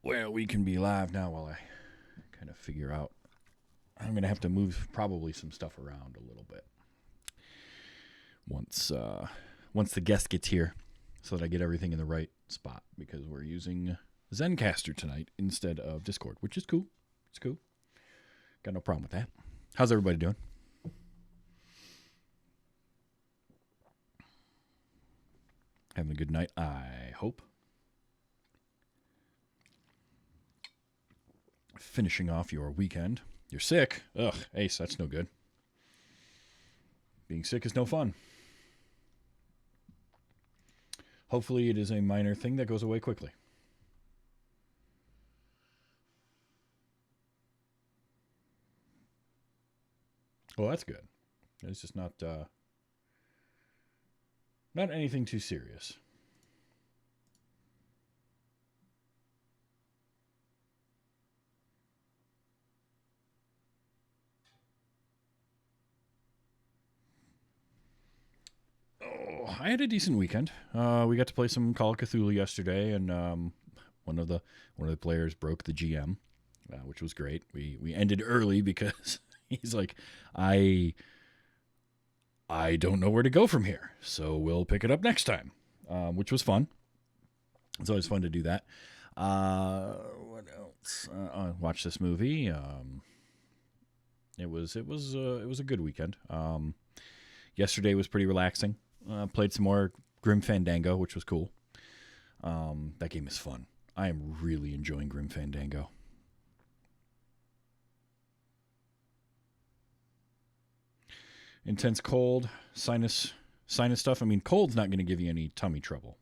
Well, we can be live now while I kind of figure out. I'm going to have to move probably some stuff around a little bit once the guest gets here so that I get everything in the right spot because we're using Zencaster tonight instead of Discord, which is cool. It's cool. Got no problem with that. How's everybody doing? Having a good night, I hope. Finishing off your weekend. You're sick? Ugh, Ace, that's no good. Being sick is no fun. Hopefully it is a minor thing that goes away quickly. Well, that's good. It's just not anything too serious. Oh, I had a decent weekend. We got to play some Call of Cthulhu yesterday, and one of the players broke the GM, which was great. We ended early because he's like, I don't know where to go from here, so we'll pick it up next time, which was fun. It's always fun to do that. What else? I watched this movie. It was a good weekend. Yesterday was pretty relaxing. Played some more Grim Fandango, which was cool. That game is fun. I am really enjoying Grim Fandango. Intense cold, sinus stuff. I mean, cold's not going to give you any tummy trouble.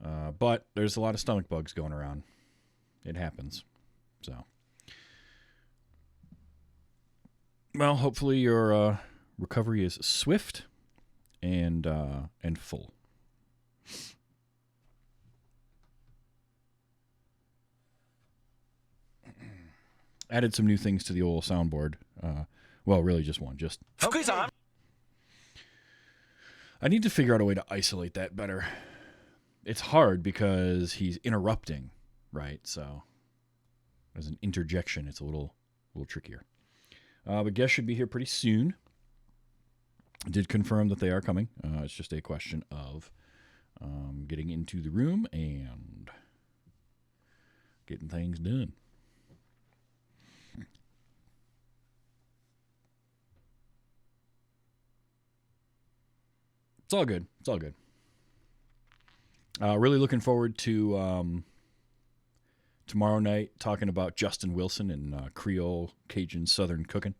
But there's a lot of stomach bugs going around. It happens. So, well, hopefully your recovery is swift and full. Added some new things to the old soundboard. Well, really just one. Just Squeeze on. I need to figure out a way to isolate that better. It's hard because he's interrupting, right? So as an interjection, it's a little trickier. But guests should be here pretty soon. I did confirm that they are coming. It's just a question of getting into the room and getting things done. It's all good. It's all good. Really looking forward to tomorrow night talking about Justin Wilson and Creole Cajun Southern cooking.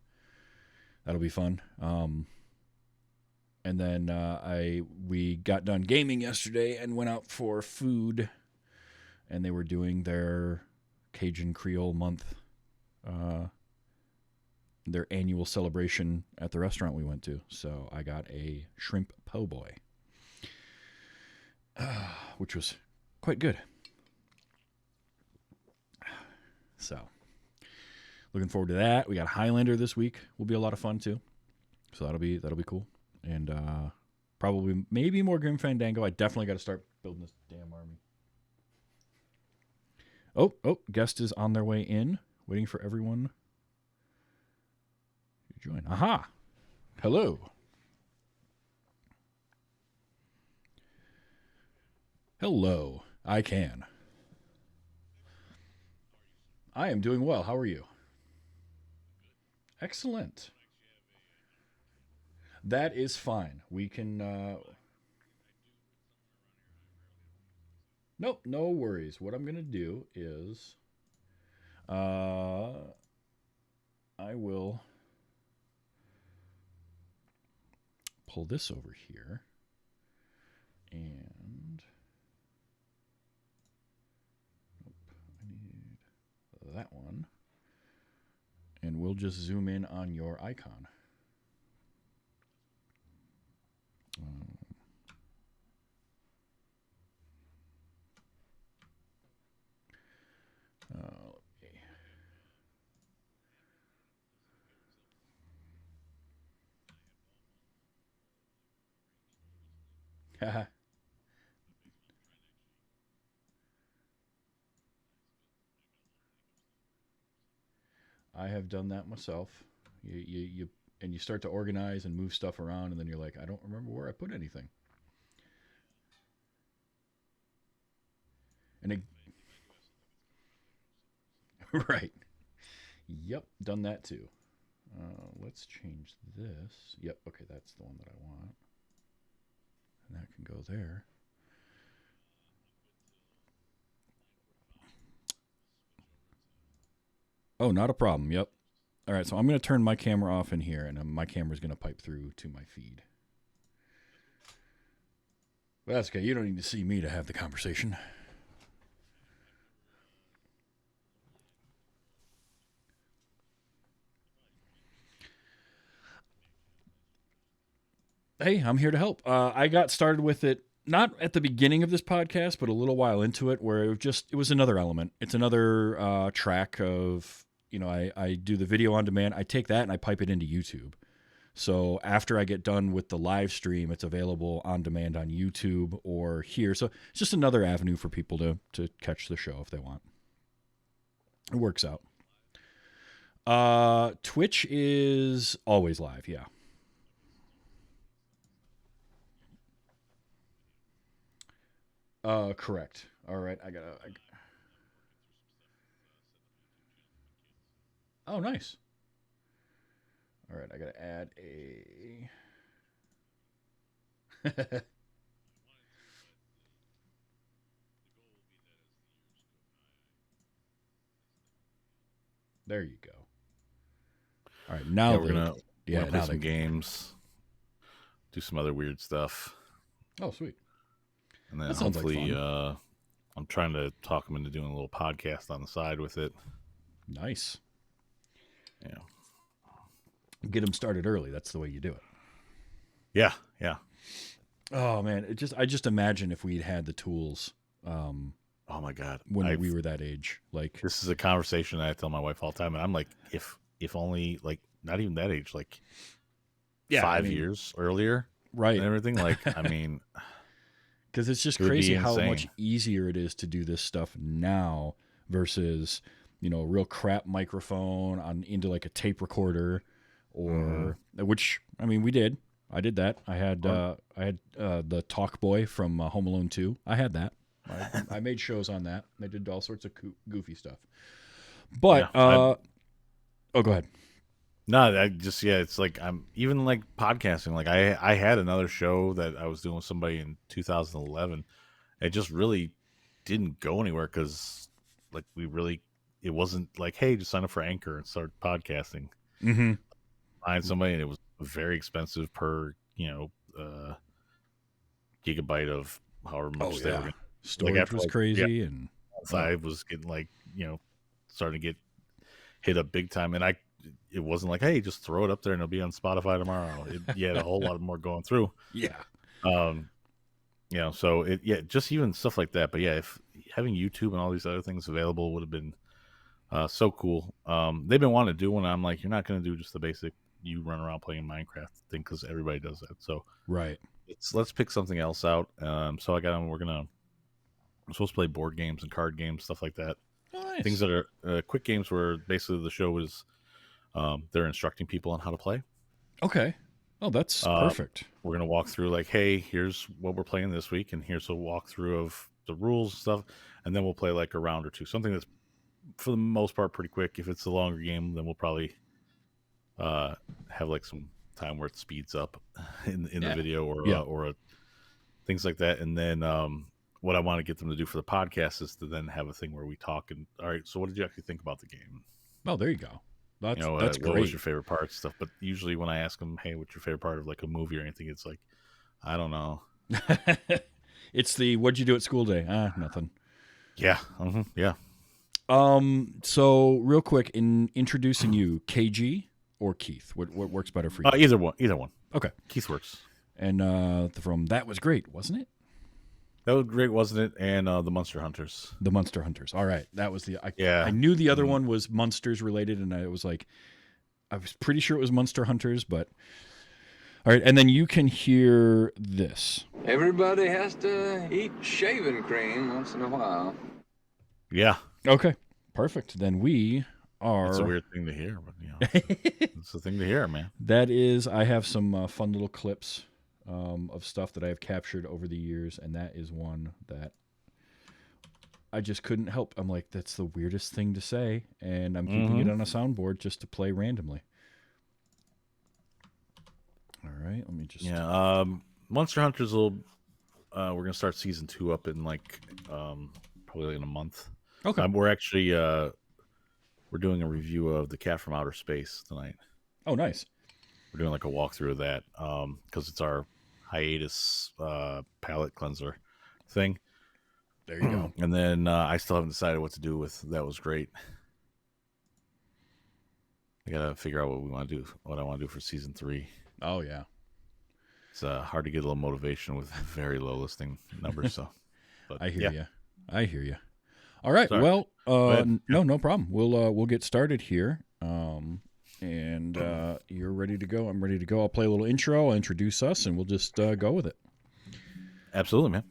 That'll be fun. And then we got done gaming yesterday and went out for food, and they were doing their Cajun Creole month, their annual celebration at the restaurant we went to. So I got a shrimp po' boy, which was quite good. So looking forward to that. We got Highlander this week. Will be a lot of fun too. So that'll be cool. And probably maybe more Grim Fandango. I definitely got to start building this damn army. Oh, guest is on their way in, waiting for everyone to join. Aha! Hello. Hello. I can. I am doing well. How are you? Excellent. That is fine. We can. Nope, no worries. What I'm going to do is. I will pull this over here. And. Nope, I need that one. And we'll just zoom in on your icon. Haha. I have done that myself. You start to organize and move stuff around, and then you're like, I don't remember where I put anything. And it, right. Yep, done that too. Let's change this. Yep, okay, that's the one that I want. And that can go there. Oh, not a problem. Yep. All right, so I'm going to turn my camera off in here, and my camera's going to pipe through to my feed. But that's okay. You don't need to see me to have the conversation. Hey, I'm here to help. I got started with it not at the beginning of this podcast, but a little while into it, where it was another element. It's another track of, I do the video on demand. I take that and I pipe it into YouTube. So after I get done with the live stream, it's available on demand on YouTube or here. So it's just another avenue for people to catch the show if they want. It works out. Twitch is always live, yeah. Correct. All right, Oh, nice. All right, I gotta add a. There you go. All right, now we're gonna play some games, do some other weird stuff. Oh, sweet. And then hopefully, I'm trying to talk them into doing a little podcast on the side with it. Nice. Yeah. Get them started early. That's the way you do it. Yeah, yeah. Oh man, I just imagine if we'd had the tools. Oh my god, when we were that age, like this is a conversation I tell my wife all the time, and I'm like, if only like not even that age, like 5 years earlier, right, and everything. Like, I mean, because it's just crazy how much easier it is to do this stuff now versus a real crap microphone into like a tape recorder, or which we did. I did that. I had the Talk Boy from Home Alone 2. I had that. I made shows on that. I did all sorts of goofy stuff. But oh, go ahead. No, it's like I'm even like podcasting. Like I had another show that I was doing with somebody in 2011. It just really didn't go anywhere because like it wasn't like, hey, just sign up for Anchor and start podcasting. Mm-hmm. Find somebody, and it was very expensive per gigabyte of however much they were going. Storage was crazy, and I was getting starting to get hit up big time, and it wasn't like, hey, just throw it up there and it'll be on Spotify tomorrow. You had a whole lot more going through. Yeah. So just even stuff like that. But yeah, if having YouTube and all these other things available would have been so cool. They've been wanting to do one. I'm like, you're not going to do just the basic you run around playing Minecraft thing because everybody does that. So right. Let's pick something else out. So I got them. I'm supposed to play board games and card games, stuff like that. Nice. Things that are quick games where basically the show is they're instructing people on how to play. Okay. Oh, that's perfect. We're going to walk through like, hey, here's what we're playing this week, and here's a walkthrough of the rules and stuff, and then we'll play like a round or two. Something that's, for the most part, pretty quick. If it's a longer game, then we'll probably have like some time where it speeds up in the video or things like that. And then what I want to get them to do for the podcast is to then have a thing where we talk and, all right, so what did you actually think about the game? Oh, there you go. That's great. What was your favorite part stuff? But usually when I ask them, hey, what's your favorite part of like a movie or anything, it's like, I don't know. It's the what'd you do at school day? Nothing. Yeah. Yeah. So real quick, in introducing you, KG or Keith, what works better for you? Either one. Okay. Keith works. And from That Was Great, wasn't it? That was great, wasn't it? And the Monster Hunters. The Monster Hunters. All right. That was I knew the other one was Monsters related, and I was pretty sure it was Monster Hunters, but all right. And then you can hear this. Everybody has to eat shaving cream once in a while. Yeah. Okay. Perfect. Then we are. It's a weird thing to hear, but it's a thing to hear, man. That is, I have some fun little clips of stuff that I have captured over the years, and that is one that I just couldn't help. I'm like, that's the weirdest thing to say, and I'm keeping it on a soundboard just to play randomly. All right, let me just. Yeah, Monster Hunters will. We're gonna start season 2 up in probably in a month. Okay. We're actually we're doing a review of The Cat from Outer Space tonight. Oh, nice. We're doing like a walkthrough of that because it's our hiatus palate cleanser thing. There you go. And then I still haven't decided what to do with That Was Great. I gotta figure out what we want to do, what I want to do for season 3. Oh yeah. It's hard to get a little motivation with very low listing numbers. So, but, I hear you. I hear you. All right. Sorry. Well, no problem. We'll get started here. And you're ready to go. I'm ready to go. I'll play a little intro. I'll introduce us, and we'll just go with it. Absolutely, man.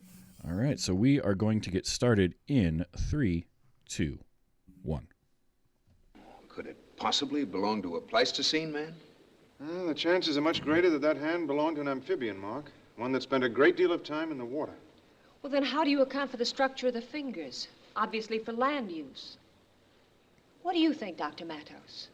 All right. So we are going to get started in 3, 2, 1. Could it possibly belong to a Pleistocene man? The chances are much greater that hand belonged to an amphibian, Mark. One that spent a great deal of time in the water. Well, then how do you account for the structure of the fingers? Obviously for land use. What do you think, Dr. Matos?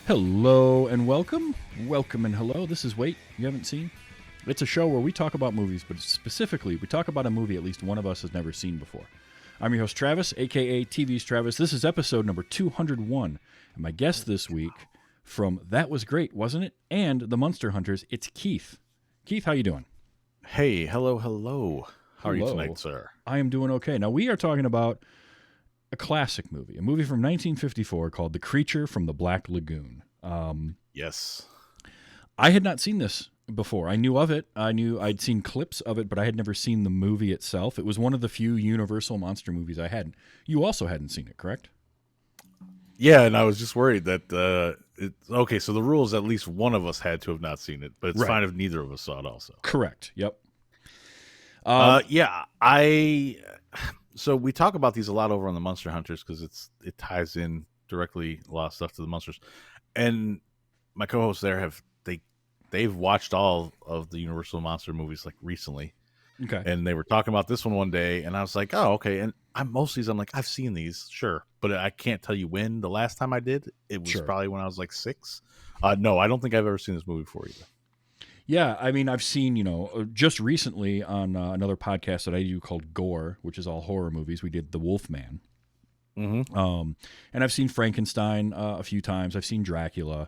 Hello and welcome. Welcome and hello. This is Wait, You Haven't Seen. It's a show where we talk about movies, but specifically, we talk about a movie at least one of us has never seen before. I'm your host, Travis, a.k.a. TV's Travis. This is episode number 201. And my guest this week from That Was Great, Wasn't It? And The Monster Hunters, it's Keith. Keith, how you doing? Hey, hello. How are you tonight, sir? I am doing okay. Now, we are talking about a classic movie, a movie from 1954 called The Creature from the Black Lagoon. Yes. I had not seen this before. I knew of it. I knew I'd seen clips of it, but I had never seen the movie itself. It was one of the few Universal monster movies I hadn't. You also hadn't seen it, correct? Yeah, and I was just worried that okay, so the rule is at least one of us had to have not seen it, but it's fine if neither of us saw it also. Correct. Yep. So we talk about these a lot over on the Monster Hunters because it ties in directly a lot of stuff to the monsters. And my co-hosts there they've watched all of the Universal monster movies like recently. Okay. And they were talking about this one day, and I was like, oh, okay. And most of these, I'm like, I've seen these, sure, but I can't tell you when. The last time I did, it was probably when I was like 6. No, I don't think I've ever seen this movie before either. Yeah, I mean, I've seen, just recently on another podcast that I do called Gore, which is all horror movies. We did The Wolfman. Mm-hmm. And I've seen Frankenstein a few times. I've seen Dracula.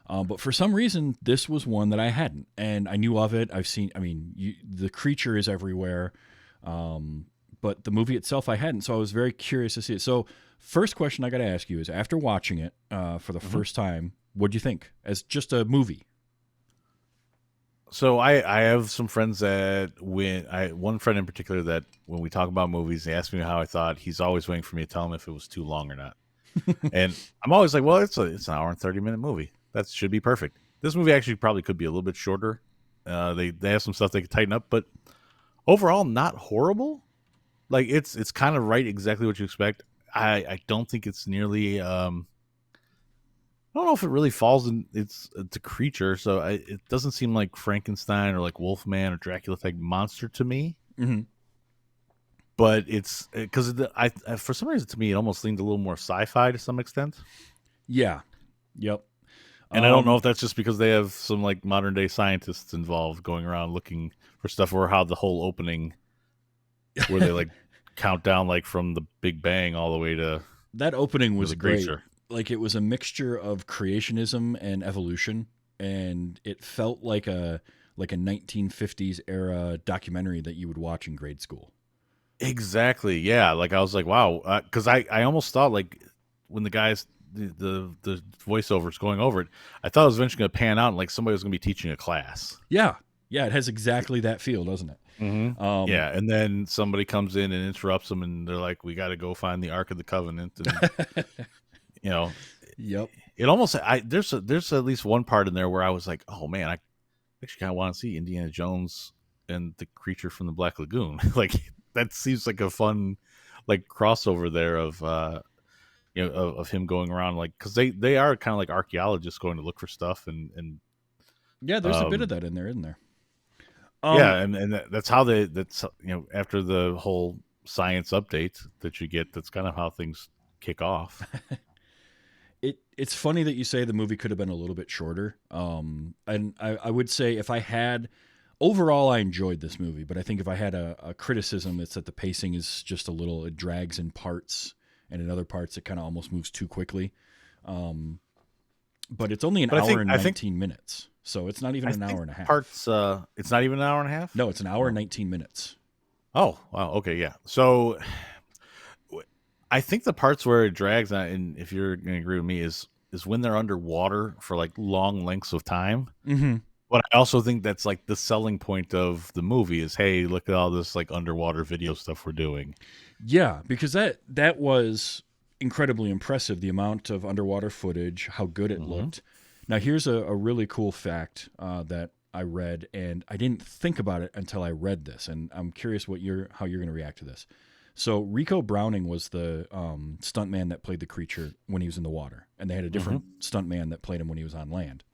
But for some reason, this was one that I hadn't. And I knew of it. The creature is everywhere. But the movie itself, I hadn't. So I was very curious to see it. So first question I got to ask you is, after watching it for the first time, what'd you think as just a movie? So I have some friends that one friend in particular that when we talk about movies, they ask me how I thought. He's always waiting for me to tell him if it was too long or not. And I'm always like, well, it's an hour and 30-minute movie. That should be perfect. This movie actually probably could be a little bit shorter. They have some stuff they could tighten up, but overall not horrible. Like it's kind of right exactly what you expect. I don't think it's nearly I don't know if it really falls in it's a creature, so it doesn't seem like Frankenstein or like Wolfman or Dracula type monster to me. Mm-hmm. But it's because for some reason to me it almost leaned a little more sci-fi to some extent. Yeah. Yep. And I don't know if that's just because they have some like modern day scientists involved going around looking for stuff, or how the whole opening where they like count down like from the Big Bang all the way to that opening was the great. creature. Like it was a mixture of creationism and evolution, and it felt like a 1950s era documentary that you would watch in grade school. Exactly. Yeah. Like I was like, wow, because I almost thought like when the guys the voiceovers going over it, I thought it was eventually going to pan out and like somebody was going to be teaching a class. Yeah. Yeah. It has exactly that feel, doesn't it? Mm-hmm. Yeah. And then somebody comes in and interrupts them, and they're like, we got to go find the Ark of the Covenant. And, Yep. it almost there's at least one part in there where I was like, oh man, I actually kind of want to see Indiana Jones and the creature from the Black Lagoon. Like that seems like a fun like crossover there of of him going around, like, because they are kind of like archaeologists going to look for stuff and Yeah, there's a bit of um that in there, isn't there? yeah, Um, and that's how that's after the whole science update that you get, that's kind of how things kick off. it's funny that you say the movie could have been a little bit shorter. And I would say if I had overall, I enjoyed this movie, but I think if I had a criticism, it's that the pacing is just a little, it drags in parts, and in other parts, it kind of almost moves too quickly. But it's only an But hour and I think 19 minutes, so it's not even I an think hour and a half. parts it's not even an hour and a half. No, it's an hour and 19 minutes. Oh wow, okay, yeah. So I think the parts where it drags, and if you're going to agree with me, is when they're underwater for like long lengths of time. Mm-hmm. But I also think that's like the selling point of the movie is, hey, look at all this like underwater video stuff we're doing. Yeah, because that was incredibly impressive, the amount of underwater footage, how good it looked. Now, here's a really cool fact that I read, and I didn't think about it until I read this, and I'm curious how you're going to react to this. So Rico Browning was the stuntman that played the creature when he was in the water, and they had a different stuntman that played him when he was on land.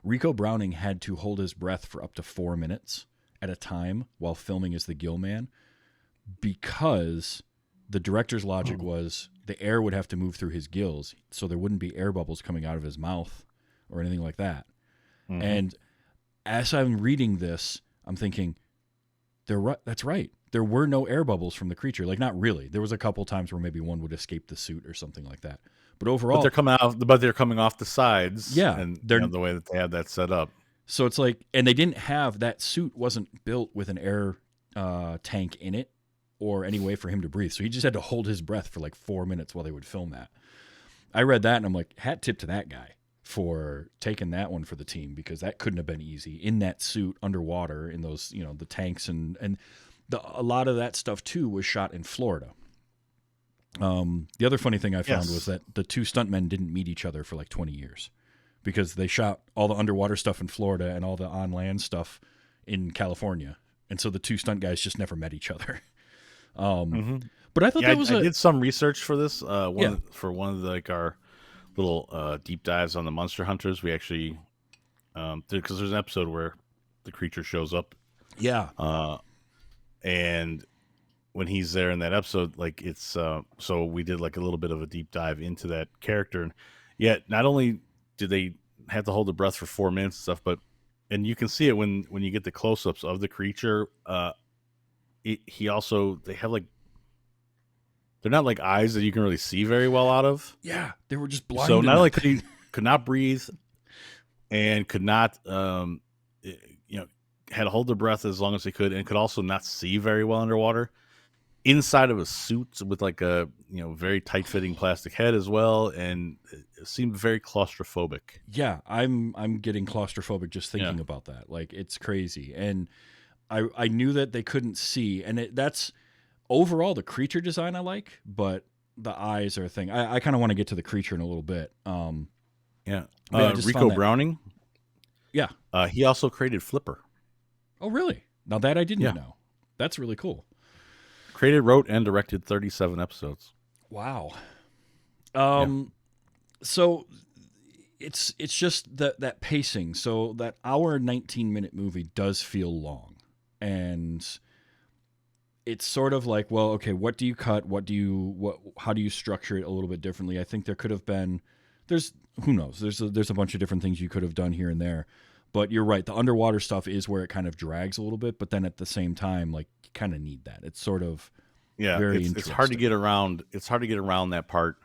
Rico Browning had to hold his breath for up to 4 minutes at a time while filming as the Gill Man, because the director's logic was the air would have to move through his gills, so there wouldn't be air bubbles coming out of his mouth or anything like that. And as I'm reading this, I'm thinking, that's right. There were no air bubbles from the creature. Like, not really. There was a couple times where maybe one would escape the suit or something like that. But overall, They're coming off the sides. Yeah, And they're the way that they had that set up. So it's like, and they didn't have, that suit wasn't built with an air tank in it or any way for him to breathe. So he just had to hold his breath for like 4 minutes while they would film that. I read that and I'm like, hat tip to that guy for taking that one for the team, because that couldn't have been easy in that suit underwater in those, the tanks and a lot of that stuff too was shot in Florida. The other funny thing I found was that the two stuntmen didn't meet each other for like 20 years because they shot all the underwater stuff in Florida and all the on land stuff in California. And so the two stunt guys just never met each other. But I thought I did some research for this. For one of our little deep dives on the Monster Hunters, we actually because there's an episode where the creature shows up. Yeah. And when he's there in that episode, like it's so we did like a little bit of a deep dive into that character, and yet not only did they have to hold the breath for 4 minutes and stuff, and you can see it when you get the close-ups of the creature. He also, they have like, they're not like eyes that you can really see very well out of. Yeah, they were just blind. So not only could not breathe and could not had to hold their breath as long as they could, and could also not see very well underwater, inside of a suit with like a very tight-fitting plastic head as well, and it seemed very claustrophobic. Yeah, I'm getting claustrophobic just thinking about that. Like, it's crazy. And I knew that they couldn't see, and that's overall the creature design I like, but the eyes are a thing. I kind of want to get to the creature in a little bit. Rico Browning. Yeah. He also created Flipper. Oh, really? Now that I didn't know. That's really cool. Created, wrote, and directed 37 episodes. Wow. So it's just that pacing. So that hour and 19-minute movie does feel long. And it's sort of like, well, okay, what do you cut? How do you structure it a little bit differently? I think there could have been, who knows? There's a bunch of different things you could have done here and there. But you're right. The underwater stuff is where it kind of drags a little bit, but then at the same time, like, you kind of need that. It's sort of very interesting. It's hard to get around. It's hard to get around that part.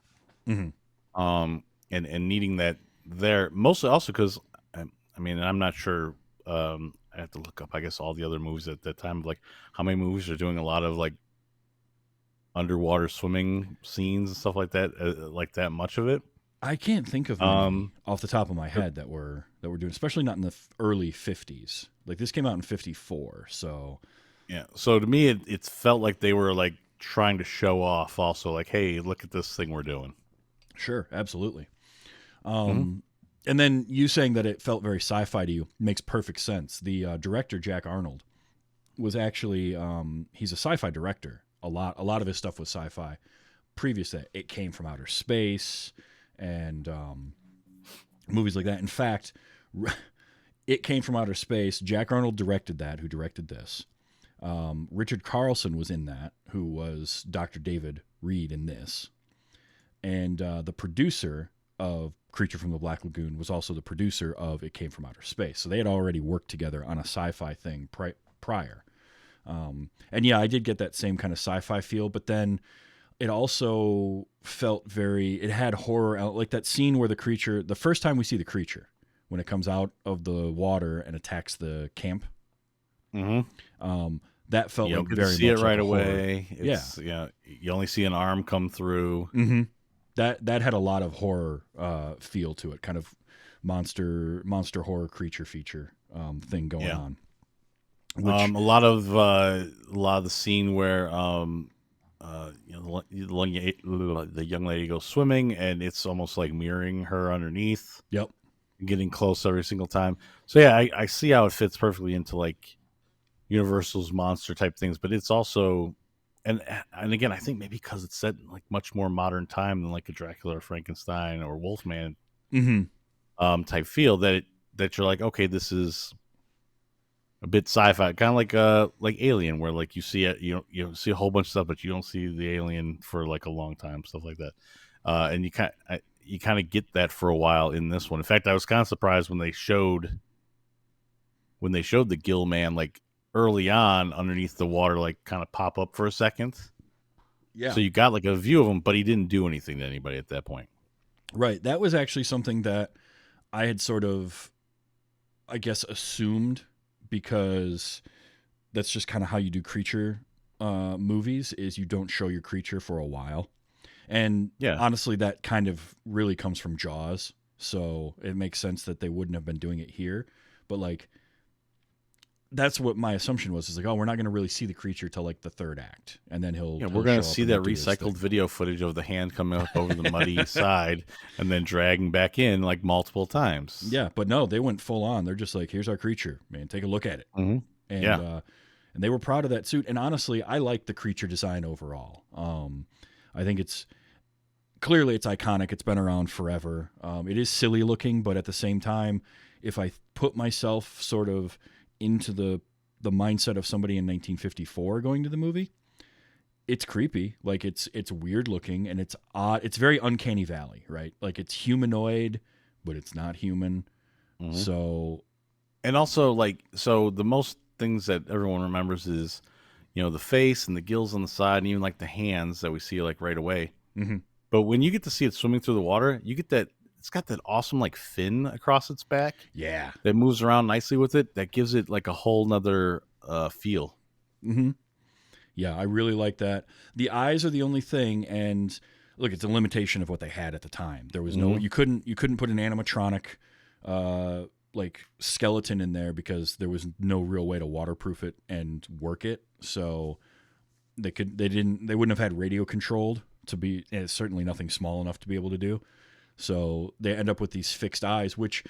Mm-hmm. And needing that there, mostly also because I'm not sure. I have to look up, I guess, all the other movies at that time. Like, how many movies are doing a lot of like underwater swimming scenes and stuff like that? Like that much of it. I can't think of many off the top of my head that we're doing, especially not in the early 50s. Like, this came out in 54, so yeah. So to me, it felt like they were like trying to show off, also like, hey, look at this thing we're doing. Sure, absolutely. Mhm. And then you saying that it felt very sci-fi to you makes perfect sense. The director Jack Arnold was actually he's a sci-fi director. A lot of his stuff was sci-fi. Previous to that, It Came from Outer Space and movies like that. In fact, It Came from Outer Space. Jack Arnold directed that. Who directed this? Richard Carlson was in that. Who was Dr. David Reed in this? And the producer of Creature from the Black Lagoon was also the producer of It Came from Outer Space. So they had already worked together on a sci-fi thing prior. And yeah, I did get that same kind of sci-fi feel, but then it also felt it had horror, like that scene where the first time we see the creature, when it comes out of the water and attacks the camp, that felt You like don't get to very see it much like right a horror. away. It's, you only see an arm come through. Mm-hmm. That had a lot of horror feel to it, kind of monster horror creature feature thing going on. Which, a lot of the scene where the young lady goes swimming, and it's almost like mirroring her underneath, yep. getting close every single time. So yeah, I see how it fits perfectly into like Universal's monster type things, but it's also and again, I think maybe because it's set in like much more modern time than like a Dracula or Frankenstein or Wolfman type feel, that you're like, okay, this is a bit sci-fi, kind of like Alien, where like you see it, you see a whole bunch of stuff, but you don't see the alien for like a long time, stuff like that. And you kind of get that for a while in this one. In fact, I was kind of surprised when they showed the Gill Man like early on underneath the water, like kind of pop up for a second. Yeah. So you got like a view of him, but he didn't do anything to anybody at that point. Right. That was actually something that I had sort of, I guess, assumed, because that's just kind of how you do creature movies, is you don't show your creature for a while. And honestly, that kind of really comes from Jaws. So it makes sense that they wouldn't have been doing it here. But like, that's what my assumption was, is like, oh, we're not going to really see the creature till like the third act. And then we're going to see that recycled video footage of the hand coming up over the muddy side and then dragging back in like multiple times. Yeah, but no, they went full on. They're just like, here's our creature, man. Take a look at it. Mm-hmm. And and they were proud of that suit. And honestly, I like the creature design overall. I think it's iconic. It's been around forever. It is silly looking, but at the same time, if I put myself sort of into the mindset of somebody in 1954 going to the movie, it's creepy. Like it's weird looking, and it's odd. It's very uncanny valley, right? Like it's humanoid, but it's not human. Mm-hmm. So, and also the most things that everyone remembers is, the face and the gills on the side, and even like the hands that we see like right away. Mm-hmm. But when you get to see it swimming through the water, you get that it's got that awesome like fin across its back. Yeah. That moves around nicely with it. That gives it like a whole nother feel. Mm-hmm. Yeah, I really like that. The eyes are the only thing, and look, it's a limitation of what they had at the time. There was no, you couldn't put an animatronic like skeleton in there, because there was no real way to waterproof it and work it. So they wouldn't have had radio controlled to be, and it's certainly nothing small enough to be able to do. So they end up with these fixed eyes, which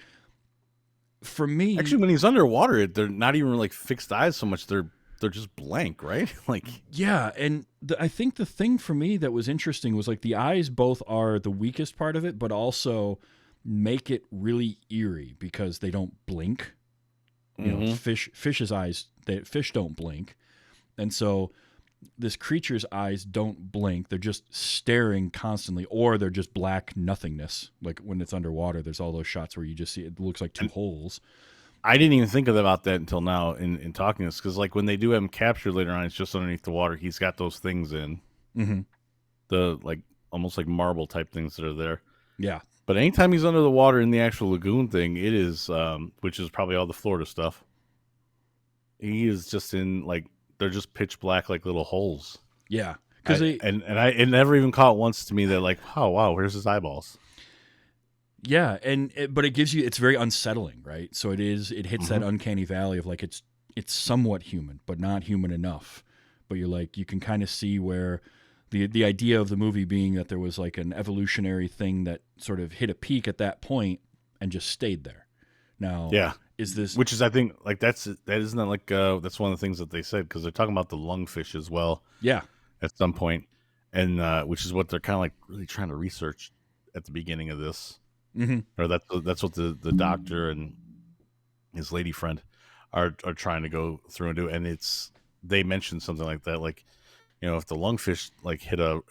for me, actually, when he's underwater, they're not even like fixed eyes so much. They're just blank, right? Like, yeah. And I think the thing for me that was interesting was like the eyes both are the weakest part of it, but also make it really eerie because they don't blink. You know, fish's eyes, fish don't blink. And so this creature's eyes don't blink. They're just staring constantly, or they're just black nothingness. Like when it's underwater, there's all those shots where you just see it looks like two holes. I didn't even think about that until now in talking this, because like when they do have him captured later on, it's just underneath the water. He's got those things in the like almost like marble type things that are there. Yeah. But anytime he's under the water in the actual lagoon thing, it is, which is probably all the Florida stuff, he is just in like, they're just pitch black like little holes. Yeah, because it never even caught once to me that like, oh wow, where's his eyeballs? Yeah, but it gives you, it's very unsettling, right? So it hits that uncanny valley of like it's somewhat human, but not human enough. But you're like, you can kind of see where The idea of the movie being that there was like an evolutionary thing that sort of hit a peak at that point and just stayed there. Now, Yeah. is this Which is, I think, like that isn't that like that's one of the things that they said, because they're talking about the lungfish as well yeah. at some point, and which is what they're kind of like really trying to research at the beginning of this, or that's what the doctor and his lady friend are trying to go through and do, and they mentioned something like that, like, you know, if the lungfish like hit a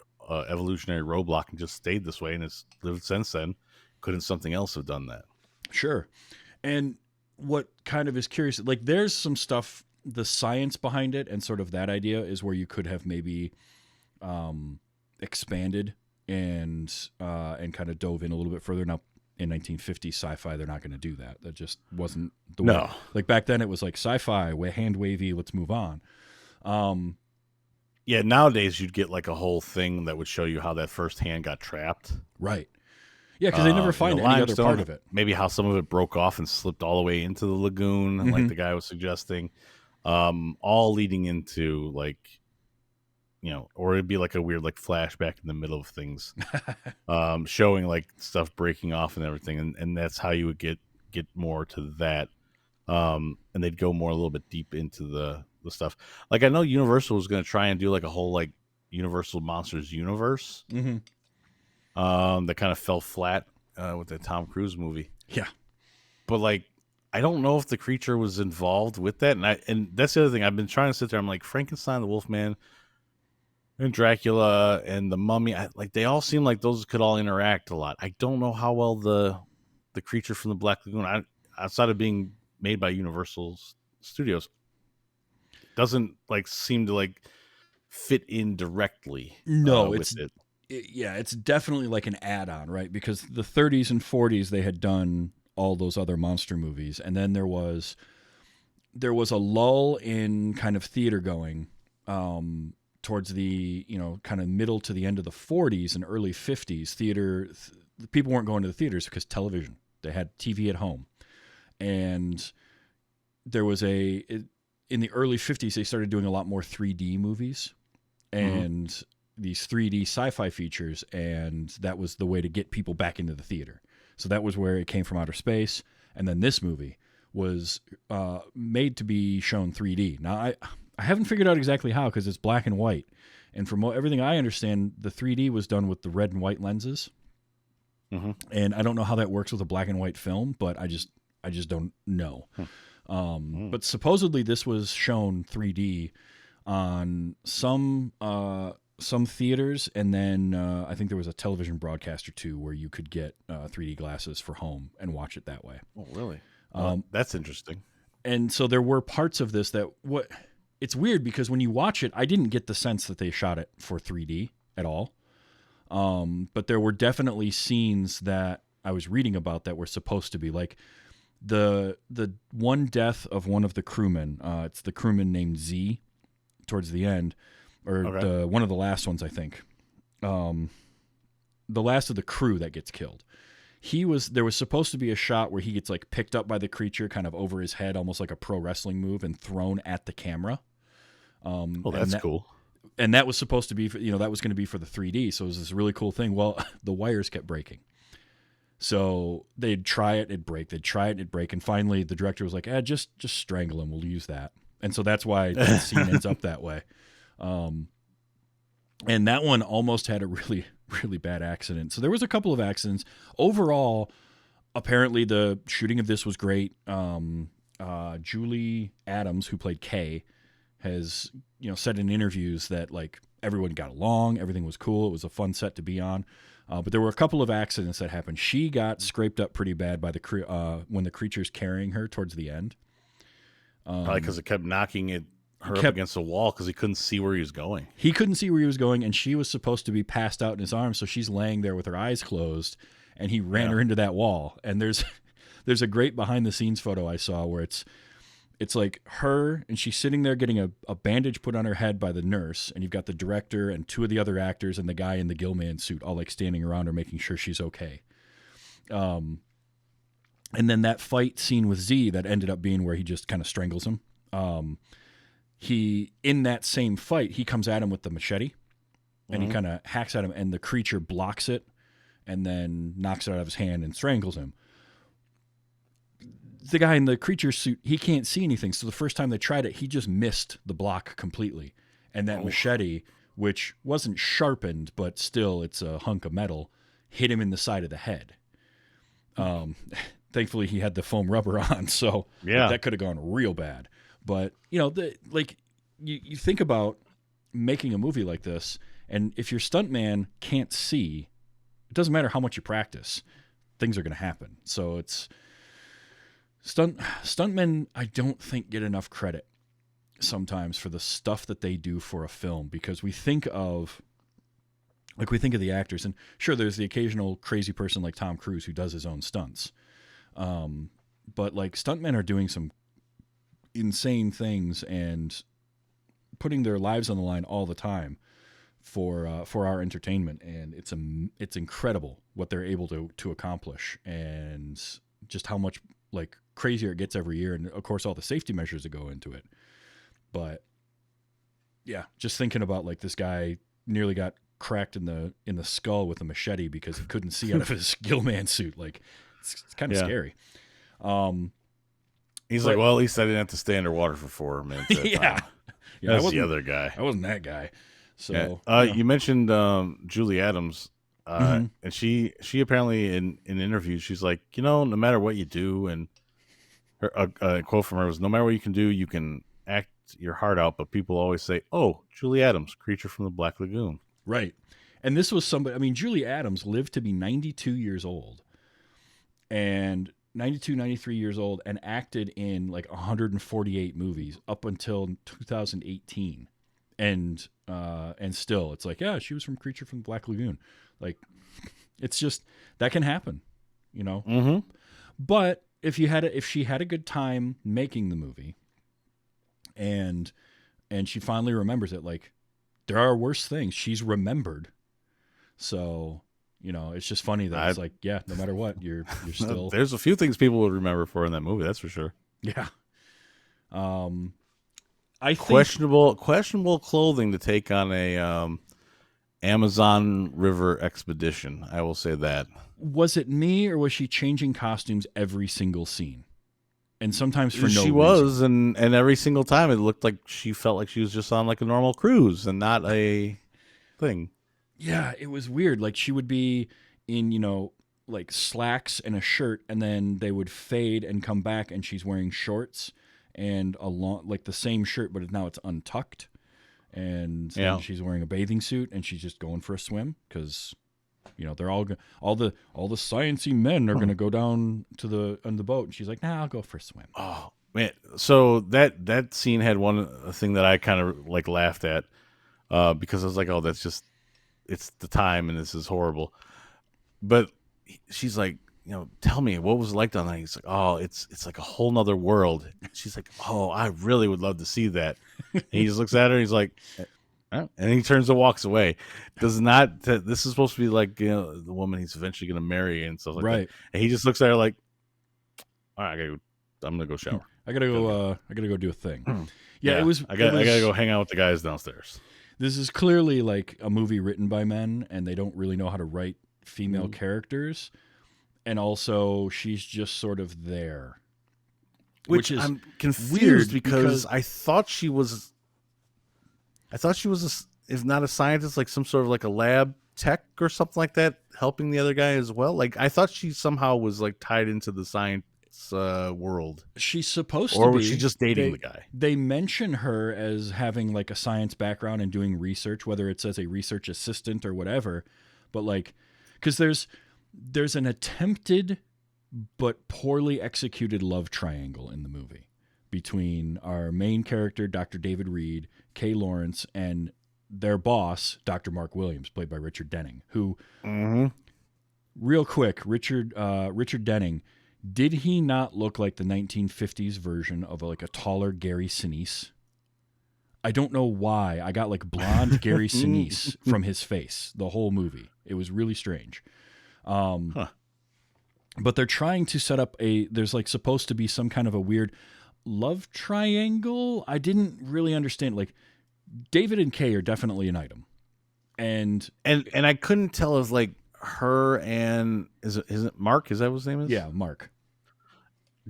evolutionary roadblock and just stayed this way and it's lived since then, couldn't something else have done that? Sure. And what kind of is curious, like there's some stuff, the science behind it and sort of that idea is where you could have maybe expanded and kind of dove in a little bit further. Now, in 1950s sci-fi, they're not going to do that. That just wasn't the way. Like back then, it was like sci-fi, hand wavy, let's move on. Yeah, nowadays you'd get like a whole thing that would show you how that first hand got trapped. Right. Yeah, because they never find any other part of it. Maybe how some of it broke off and slipped all the way into the lagoon, like the guy was suggesting. All leading into like, you know, or it'd be like a weird like flashback in the middle of things, showing like stuff breaking off and everything, and that's how you would get more to that. And they'd go more a little bit deep into the stuff. Like I know Universal was going to try and do like a whole like Universal Monsters universe. That kind of fell flat with the Tom Cruise movie. Yeah, but like I don't know if the creature was involved with that, and that's the other thing. I've been trying to sit there. I'm like, Frankenstein, the Wolfman, and Dracula, and the Mummy. Like they all seem like those could all interact a lot. I don't know how well the creature from the Black Lagoon, outside of being made by Universal Studios, doesn't like seem to like fit in directly. No, it's definitely like an add-on, right? Because the 30s and 40s they had done all those other monster movies, and then there was a lull in kind of theater going towards the, you know, kind of middle to the end of the 40s and early 50s. People weren't going to the theaters because television. They had TV at home, and there was in the early 50s they started doing a lot more 3D movies and these 3D sci-fi features, and that was the way to get people back into the theater. So that was where it came from, outer space. And then this movie was made to be shown 3D. Now, I haven't figured out exactly how, because it's black and white. And from everything I understand, the 3D was done with the red and white lenses. And I don't know how that works with a black and white film, but I just don't know. But supposedly this was shown 3D on some theaters, and then I think there was a television broadcast or two where you could get 3D glasses for home and watch it that way. Oh, really? That's interesting. And so there were parts of this it's weird because when you watch it, I didn't get the sense that they shot it for 3D at all. But there were definitely scenes that I was reading about that were supposed to be like the one death of one of the crewmen. It's the crewman named Z towards the end. Or one of the last ones, I think. The last of the crew that gets killed. There was supposed to be a shot where he gets like picked up by the creature kind of over his head, almost like a pro wrestling move, and thrown at the camera. That's cool. And that was supposed to be, that was going to be for the 3D. So it was this really cool thing. Well, the wires kept breaking. So they'd try it, it'd break. They'd try it, it'd break. And finally the director was like, just strangle him. We'll use that. And so that's why the scene ends up that way. And that one almost had a really, really bad accident. So there was a couple of accidents. Overall, apparently the shooting of this was great. Julie Adams, who played Kay, has said in interviews that like everyone got along, everything was cool, it was a fun set to be on. But there were a couple of accidents that happened. She got scraped up pretty bad by when the creature's carrying her towards the end. Probably because it kept knocking her up against the wall because he couldn't see where he was going. He couldn't see where he was going, and she was supposed to be passed out in his arms, so she's laying there with her eyes closed, and he ran her into that wall. And there's a great behind-the-scenes photo I saw where it's like her, and she's sitting there getting a bandage put on her head by the nurse, and you've got the director and two of the other actors and the guy in the Gilman suit all like standing around her making sure she's okay. And then that fight scene with Z that ended up being where he just kind of strangles him. In that same fight, he comes at him with the machete, and he kind of hacks at him, and the creature blocks it and then knocks it out of his hand and strangles him. The guy in the creature suit, he can't see anything. So the first time they tried it, he just missed the block completely. And that machete, which wasn't sharpened, but still it's a hunk of metal, hit him in the side of the head. Thankfully, he had the foam rubber on, so that could have gone real bad. But, you know, you think about making a movie like this, and if your stuntman can't see, it doesn't matter how much you practice, things are going to happen. So it's stuntmen, I don't think, get enough credit sometimes for the stuff that they do for a film, because we think of the actors, and sure, there's the occasional crazy person like Tom Cruise who does his own stunts. But like stuntmen are doing some insane things and putting their lives on the line all the time for our entertainment, and it's incredible what they're able to accomplish, and just how much like crazier it gets every year, and of course all the safety measures that go into it. But yeah, just thinking about like this guy nearly got cracked in the skull with a machete because he couldn't see out of his Gillman suit. Like it's kind of scary. He's like, well, at least I didn't have to stay underwater for 4 minutes. Yeah, that's the other guy. I wasn't that guy. So you mentioned Julie Adams, and she apparently in interviews, she's like, you know, no matter what you do, and a quote from her was, no matter what you can do, you can act your heart out, but people always say, oh, Julie Adams, creature from the Black Lagoon. Right. And this was somebody, I mean, Julie Adams lived to be 92 years old, and 92, 93 years old, and acted in like 148 movies up until 2018. And still, it's like, yeah, she was from Creature from the Black Lagoon. Like, it's just, that can happen, you know? Mm-hmm. But if she had a good time making the movie, and she finally remembers it, like, there are worse things. She's remembered. So, you know, it's just funny that it's like, yeah, no matter what, you're still. There's a few things people would remember for in that movie, that's for sure. Yeah. I think questionable clothing to take on a Amazon River expedition. I will say that. Was it me, or was she changing costumes every single scene? And sometimes for no reason. She was, and every single time it looked like she felt like she was just on like a normal cruise and not a thing. Yeah, it was weird. Like she would be in, you know, like slacks and a shirt, and then they would fade and come back, and she's wearing shorts and a long, like the same shirt, but now it's untucked, and she's wearing a bathing suit, and she's just going for a swim because, you know, they're all the sciencey men are going to go down to on the boat, and she's like, nah, I'll go for a swim. Oh man, so that scene had one thing that I kind of like laughed at because I was like, oh, that's just, it's the time and this is horrible. But she's like, you know, tell me, what was it like down there? He's like, oh, it's like a whole nother world. She's like, oh, I really would love to see that. And he just looks at her, and he's like, and he turns and walks away. This is supposed to be like, you know, the woman he's eventually going to marry and stuff like that. And he just looks at her like, all right, I'm going to go shower. I gotta go do a thing. Yeah, it was. I gotta go hang out with the guys downstairs. This is clearly like a movie written by men, and they don't really know how to write female characters. And also, she's just sort of there, which is I'm confused because I thought she was. If not a scientist, like some sort of like a lab tech or something like that, helping the other guy as well. Like I thought she somehow was like tied into the science world. She's supposed to be. Or was she just dating the guy? They mention her as having like a science background and doing research, whether it's as a research assistant or whatever. But like, because there's an attempted but poorly executed love triangle in the movie between our main character, Dr. David Reed, Kay Lawrence, and their boss, Dr. Mark Williams, played by Richard Denning, who, real quick, Richard Denning, did he not look like the 1950s version of like a taller Gary Sinise? I don't know why. I got like blonde Gary Sinise from his face the whole movie. It was really strange. But they're trying to set up there's like supposed to be some kind of a weird love triangle. I didn't really understand. Like David and Kay are definitely an item. And I couldn't tell if like her and is it Mark? Is that what his name is? yeah, Mark.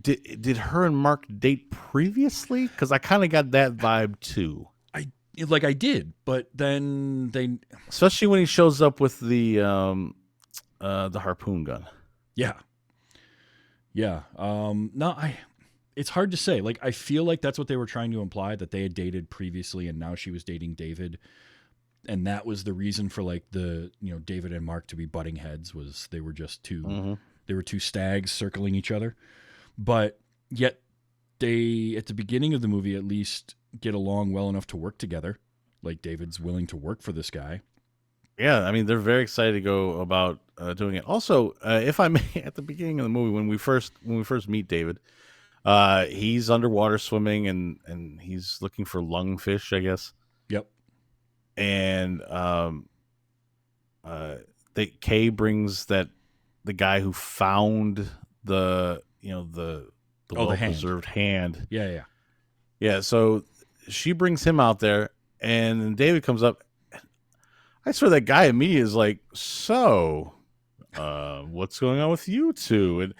Did her and Mark date previously? Because I kind of got that vibe too. I did, but then they, especially when he shows up with the harpoon gun. Yeah. No, it's hard to say. Like, I feel like that's what they were trying to imply, that they had dated previously and now she was dating David. And that was the reason for like David and Mark to be butting heads, was they were just they were two stags circling each other. But yet they, at the beginning of the movie at least, get along well enough to work together. Like, David's willing to work for this guy. Yeah, I mean, they're very excited to go about doing it. Also, if I may, at the beginning of the movie, when we first meet David, he's underwater swimming and he's looking for lungfish, I guess. Yep. And Kay brings the guy who found the well-preserved hand. Yeah. So she brings him out there, and then David comes up. I swear that guy immediately is like, so, what's going on with you two?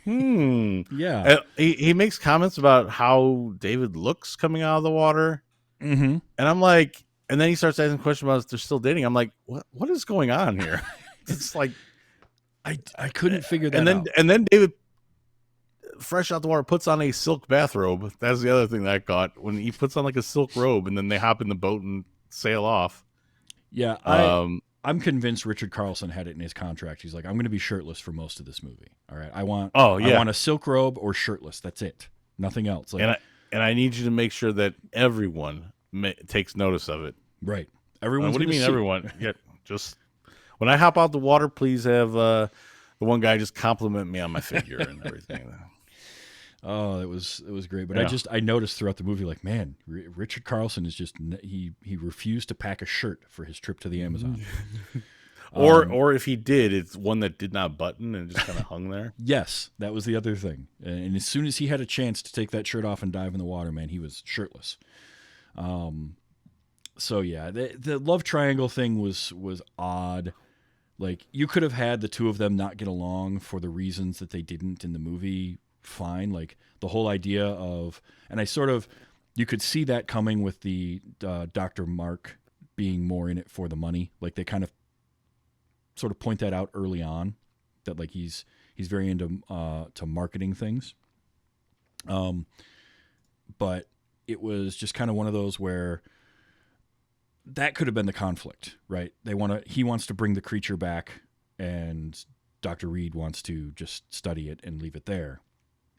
And yeah. And he makes comments about how David looks coming out of the water. Mm-hmm. And I'm like, and then he starts asking questions about if they're still dating. I'm like, what is going on here? It's like, I couldn't figure that out. And then David, fresh out the water, puts on a silk bathrobe. That's the other thing that I caught, when he puts on like a silk robe, and then they hop in the boat and sail off. Yeah, I'm convinced Richard Carlson had it in his contract. He's like, I'm going to be shirtless for most of this movie. All right, I want a silk robe or shirtless. That's it, nothing else. Like, and I need you to make sure that everyone takes notice of it. Right. Everyone. What do you mean, everyone? Yeah, just when I hop out the water, please have the one guy just compliment me on my figure and everything. Oh, it was great. But yeah. I noticed throughout the movie, like, man, Richard Carlson is just, he refused to pack a shirt for his trip to the Amazon. or if he did, it's one that did not button and just kind of hung there. Yes, that was the other thing. And as soon as he had a chance to take that shirt off and dive in the water, man, he was shirtless. So yeah, the love triangle thing was odd. Like, you could have had the two of them not get along for the reasons that they didn't in the movie. Fine. Like, the whole idea of, and you could see that coming with the Dr. Mark being more in it for the money. Like, they kind of sort of point that out early on, that like he's very into to marketing things. But it was just kind of one of those where that could have been the conflict, right? He wants to bring the creature back, and Dr. Reed wants to just study it and leave it there.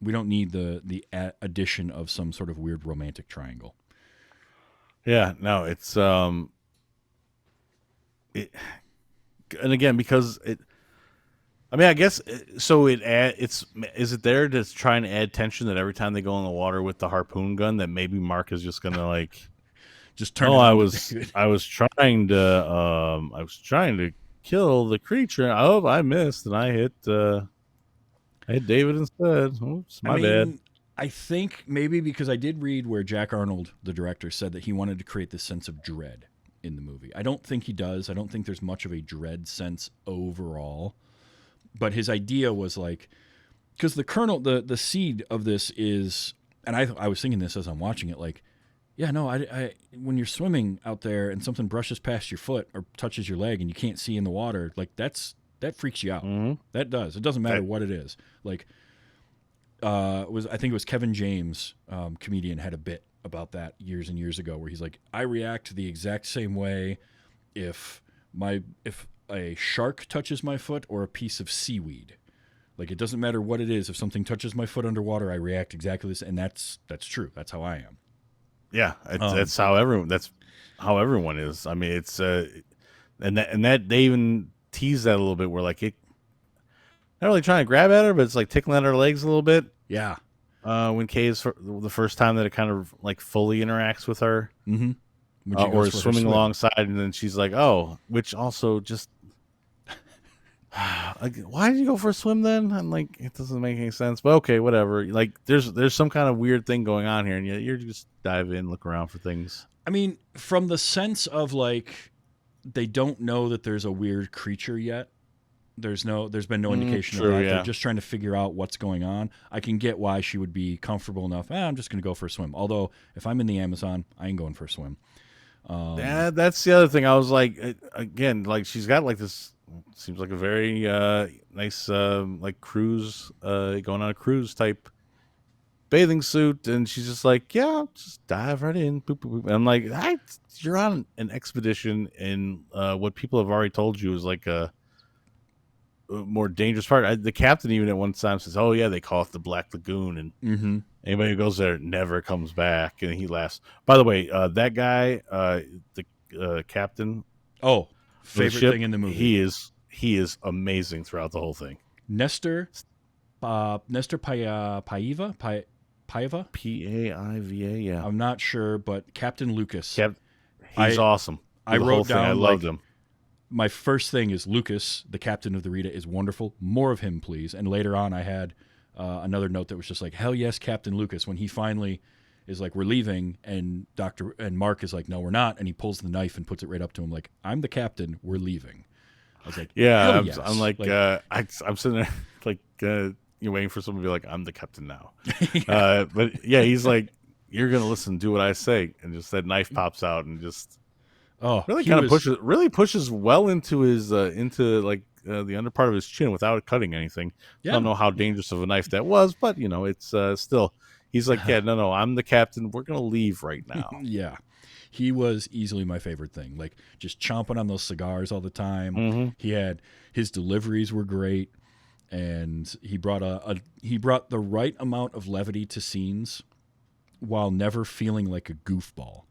We don't need the addition of some sort of weird romantic triangle. Yeah, no, it's and again, because it, I mean, I guess so. Is it there to try and add tension that every time they go in the water with the harpoon gun, that maybe Mark is just gonna like just turn. I was trying to kill the creature. Oh, I missed, and I hit David instead. Oops, my bad. I think maybe because I did read where Jack Arnold, the director, said that he wanted to create this sense of dread in the movie. I don't think he does. I don't think there's much of a dread sense overall. But his idea was like, because the kernel, the seed of this is, and I was thinking this as I'm watching it, like, yeah, no, I when you're swimming out there and something brushes past your foot or touches your leg and you can't see in the water, like that freaks you out. Mm-hmm. That does. It doesn't matter what it is. Like, I think it was Kevin James, comedian, had a bit about that years and years ago, where he's like, I react the exact same way if a shark touches my foot or a piece of seaweed. Like, it doesn't matter what it is. If something touches my foot underwater, I react exactly this, and that's true. That's how I am. Yeah, that's how everyone is. I mean, it's and that they even tease that a little bit, where like it, not really trying to grab at her, but it's like tickling at her legs a little bit. Yeah. When Kay is the first time that it kind of like fully interacts with her, mm-hmm. Or swimming alongside, and then she's like, "Oh," which also just like, why did you go for a swim then? I'm like, it doesn't make any sense, but okay, whatever. Like, there's some kind of weird thing going on here, and you're just dive in, look around for things. I mean, from the sense of like they don't know that there's a weird creature yet. There's been no indication true, of that. yeah. They're just trying to figure out what's going on. I can get why she would be comfortable enough. I'm just going to go for a swim. Although if I'm in the Amazon, I ain't going for a swim. Yeah, that's the other thing. I was like, again, like she's got like this. Seems like a very nice like cruise, going on a cruise type bathing suit, and she's just like, yeah, just dive right in. Boop, boop, boop. And I'm like, you're on an expedition, and what people have already told you is like a more dangerous part. The captain even at one time says, "Oh yeah, they call it the Black Lagoon, and anybody who goes there never comes back." And he laughs. By the way, that guy, the captain, Oh, for the favorite ship, thing in the movie. he is amazing throughout the whole thing. Nestor Paiva, Paiva. Paiva, yeah. I'm not sure, but Captain Lucas. He's awesome. I The wrote whole thing, down I loved him. My first thing is Lucas, the captain of the Rita, is wonderful. More of him, please. And later on, I had another note that was just like, hell yes, Captain Lucas. When he finally is like, we're leaving, and Mark is like, no, we're not, and he pulls the knife and puts it right up to him, like, I'm the captain, we're leaving. I was like, Yeah, hell yes. I'm like, I'm sitting there like you're waiting for someone to be like, I'm the captain now. But yeah, he's like, you're gonna listen, do what I say, and just that knife pops out and just really kind of pushes well into his the under part of his chin without cutting anything. Yeah. I don't know how dangerous of a knife that was, but it's still. He's like, yeah, no, I'm the captain. We're gonna leave right now. Yeah. He was easily my favorite thing. Like just chomping on those cigars all the time. His deliveries were great, and he brought the right amount of levity to scenes while never feeling like a goofball.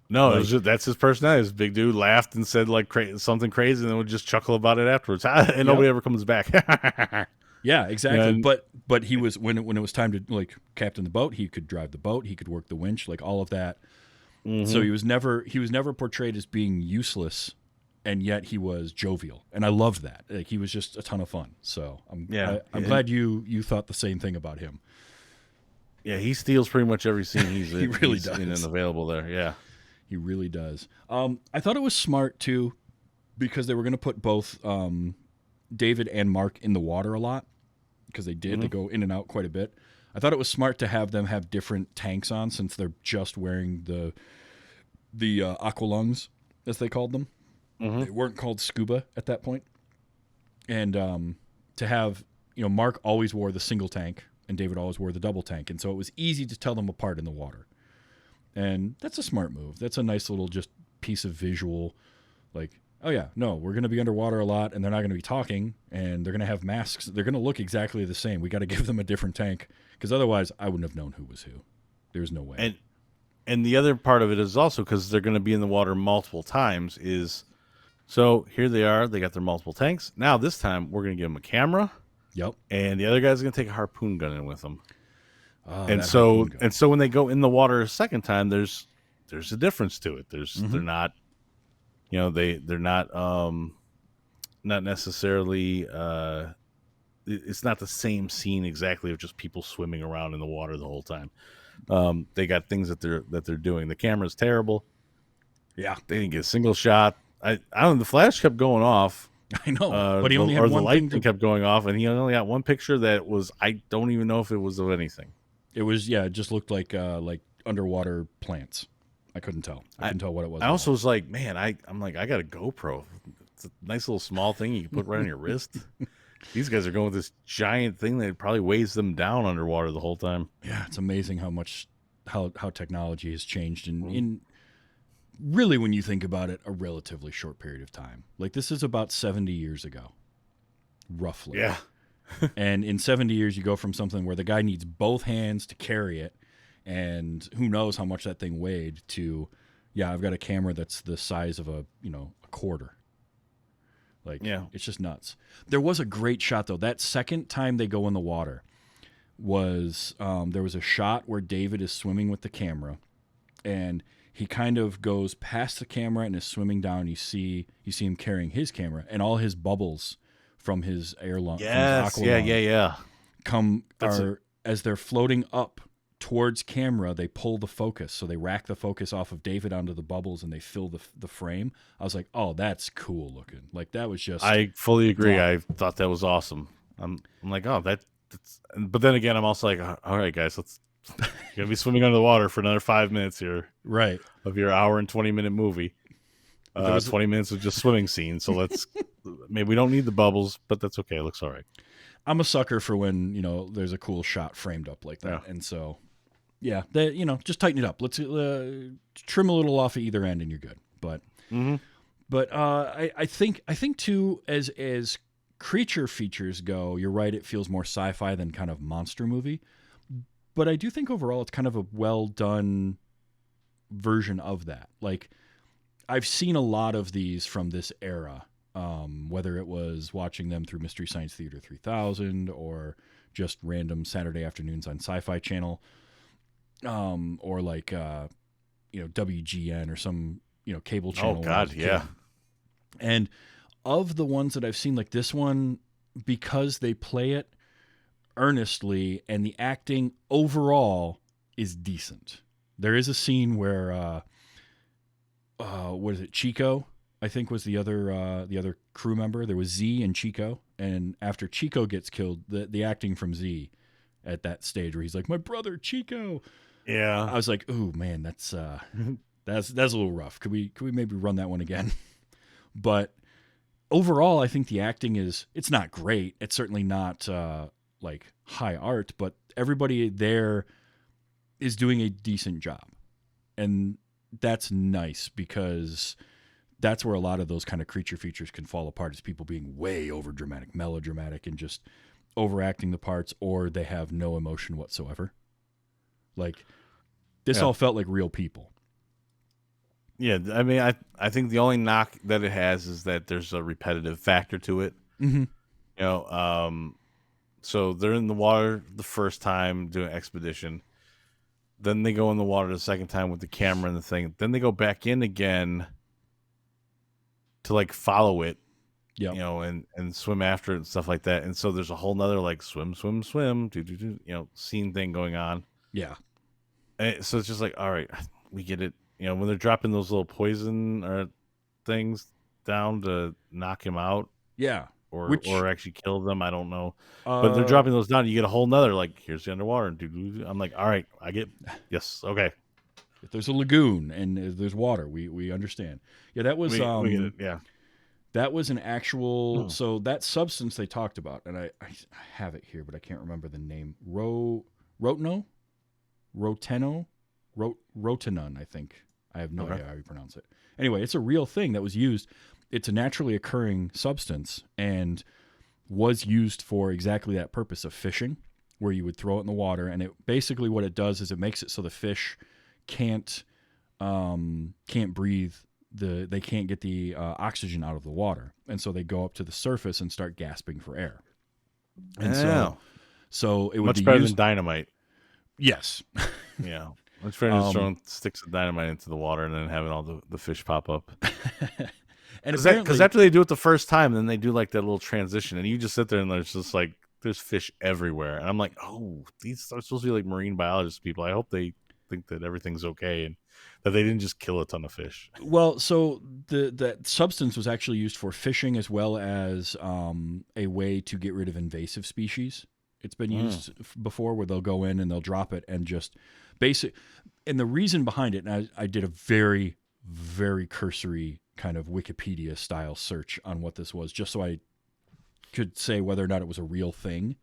No, it was that's his personality. This big dude laughed and said like something crazy, and then would just chuckle about it afterwards. And nobody ever comes back. Yeah, exactly. And, but he was when it was time to like captain the boat, he could drive the boat, he could work the winch, like all of that. So he was never portrayed as being useless, and yet he was jovial, and I loved that. Like he was just a ton of fun. So I'm glad you thought the same thing about him. Yeah, he steals pretty much every scene he's He really he's does. in and available there. Yeah. He really does. I thought it was smart, too, because they were going to put both David and Mark in the water a lot, because they did. They go in and out quite a bit. I thought it was smart to have them have different tanks on, since they're just wearing the aqua lungs, as they called them. They weren't called scuba at that point. And to have, Mark always wore the single tank, and David always wore the double tank. And so it was easy to tell them apart in the water. And that's a smart move. That's a nice little just piece of visual, like, oh yeah, no, we're going to be underwater a lot, and they're not going to be talking, and they're going to have masks. They're going to look exactly the same. We got to give them a different tank, because otherwise I wouldn't have known who was who. There's no way. And the other part of it is also because they're going to be in the water multiple times. So here they are. They got their multiple tanks. Now this time we're going to give them a camera. Yep. And the other guy's going to take a harpoon gun in with them. Oh, and so when they go in the water a second time, there's a difference to it. They're not, they're not not necessarily it's not the same scene exactly of just people swimming around in the water the whole time. They got things that they're doing. The camera's terrible. Yeah, they didn't get a single shot. I don't know. The flash kept going off. I know, but he only had the one light thing kept going off, and he only got one picture that was. I don't even know if it was of anything. It was, it just looked like underwater plants. I couldn't tell. I couldn't tell what it was. I also was like, man, I'm like, I got a GoPro. It's a nice little small thing you can put right on your wrist. These guys are going with this giant thing that probably weighs them down underwater the whole time. Yeah, it's amazing how technology has changed in really, when you think about it, a relatively short period of time. Like this is about 70 years ago, roughly. Yeah. And in 70 years, you go from something where the guy needs both hands to carry it, and who knows how much that thing weighed, to, I've got a camera that's the size of a quarter. Like, it's just nuts. There was a great shot, though. That second time they go in the water was, there was a shot where David is swimming with the camera, and he kind of goes past the camera and is swimming down. You see him carrying his camera, and all his bubbles from his air lung, yes, yeah, as they're floating up towards camera, they pull the focus. So they rack the focus off of David onto the bubbles and they fill the frame. I was like, oh, that's cool looking. Like, that was just... I fully agree. Wow. I thought that was awesome. I'm like, oh, that's... But then again, I'm also like, all right, guys, you're going to be swimming under the water for another 5 minutes here. Right. Of your hour and 20-minute movie. 20 minutes of just swimming scenes. So let's... Maybe we don't need the bubbles, but that's okay. It looks all right. I'm a sucker for when, there's a cool shot framed up like that. Yeah. And so, yeah, just tighten it up. Let's trim a little off of either end and you're good. But, I think too, as creature features go, you're right. It feels more sci-fi than kind of monster movie. But I do think overall it's kind of a well done version of that. Like, I've seen a lot of these from this era. Whether it was watching them through Mystery Science Theater 3000 or just random Saturday afternoons on Sci-Fi Channel, or like, WGN or some, cable channel. Oh, God, yeah. And of the ones that I've seen, like this one, because they play it earnestly and the acting overall is decent. There is a scene where, what is it, Chico? I think was the other crew member. There was Z and Chico, and after Chico gets killed, the acting from Z at that stage where he's like, "My brother Chico." Yeah, I was like, "Ooh, man, that's a little rough. Could we maybe run that one again?" But overall, I think the acting it's not great. It's certainly not like high art, but everybody there is doing a decent job, and that's nice because that's where a lot of those kind of creature features can fall apart, is people being way over dramatic, melodramatic, and just overacting the parts, or they have no emotion whatsoever. Like, this all felt like real people. Yeah, I mean, I think the only knock that it has is that there's a repetitive factor to it. Mm-hmm. So they're in the water the first time doing expedition. Then they go in the water the second time with the camera and the thing. Then they go back in again to like follow it, and swim after it and stuff like that. And so there's a whole nother like swim, scene thing going on. Yeah. And so it's just like, all right, we get it. When they're dropping those little poison things down to knock him out. Yeah. Or actually kill them. I don't know. But they're dropping those down. You get a whole nother, like, here's the underwater. I'm like, all right, yes, okay. If there's a lagoon and there's water, we understand. Yeah, that was we get it, yeah. That was an actual. So that substance they talked about, and I have it here, but I can't remember the name. Rotenone, I think. I have no idea how you pronounce it. Anyway, it's a real thing that was used. It's a naturally occurring substance and was used for exactly that purpose of fishing, where you would throw it in the water, and it basically what it does is it makes it so the fish can't breathe. They can't get the oxygen out of the water, and so they go up to the surface and start gasping for air. And so it would much be better used, than dynamite. Yes. Yeah. Much better than throwing sticks of dynamite into the water and then having all the fish pop up. And because after they do it the first time, then they do like that little transition, and you just sit there and there's just like there's fish everywhere, and I'm like, oh, these are supposed to be like marine biologist people. I hope they think that everything's okay and that they didn't just kill a ton of fish. Well, so that substance was actually used for fishing as well as a way to get rid of invasive species. It's been used before where they'll go in and they'll drop it and just and the reason behind it, and I did a very, very cursory kind of Wikipedia style search on what this was, just so I could say whether or not it was a real thing.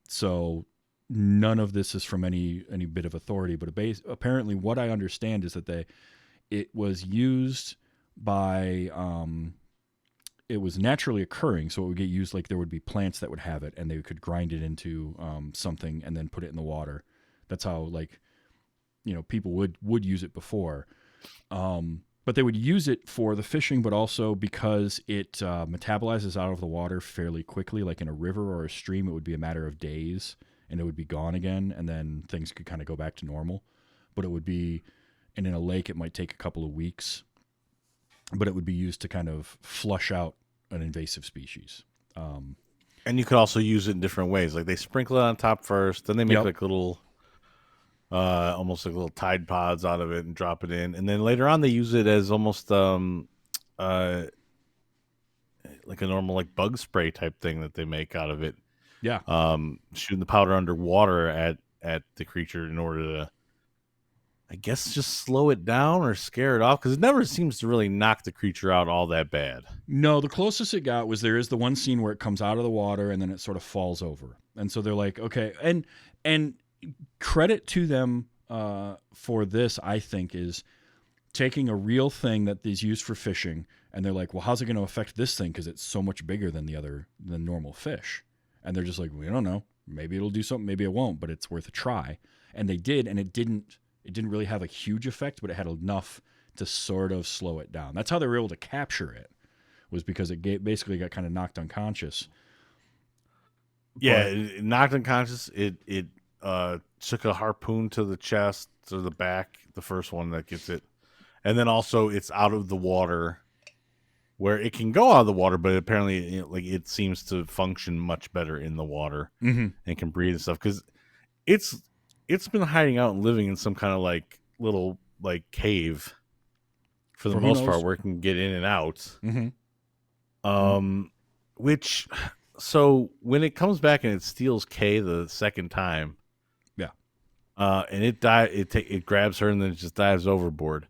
So none of this is from any bit of authority, but apparently what I understand is that it was used by, it was naturally occurring. So it would get used, like there would be plants that would have it and they could grind it into something and then put it in the water. That's how, like, people would use it before. But they would use it for the fishing, but also because it metabolizes out of the water fairly quickly. Like in a river or a stream, it would be a matter of days and it would be gone again, and then things could kind of go back to normal. But it would be, and in a lake, it might take a couple of weeks, but it would be used to kind of flush out an invasive species. And you could also use it in different ways. Like they sprinkle it on top first, then they make like little almost like little Tide Pods out of it and drop it in. And then later on, they use it as almost uh, like a normal like bug spray type thing that they make out of it. Yeah. Shooting the powder underwater at the creature in order to, I guess, just slow it down or scare it off, because it never seems to really knock the creature out all that bad. No, the closest it got was there is the one scene where it comes out of the water and then it sort of falls over. And so they're like, okay, and credit to them for this, I think, is taking a real thing that is used for fishing, and they're like, well, how's it going to affect this thing because it's so much bigger than the normal fish? And they're just like, we don't know. Maybe it'll do something, maybe it won't, but it's worth a try. And they did, and it didn't really have a huge effect, but it had enough to sort of slow it down. That's how they were able to capture it, was because it basically got kind of knocked unconscious. Yeah, it knocked unconscious. It took a harpoon to the chest or the back, the first one that gets it. And then also it's out of the water, where it can go out of the water, but apparently it seems to function much better in the water and can breathe and stuff, because it's been hiding out and living in some kind of like little like cave for the most part, where it can get in and out. Which, so when it comes back and it steals Kay the second time, and it grabs her and then it just dives overboard.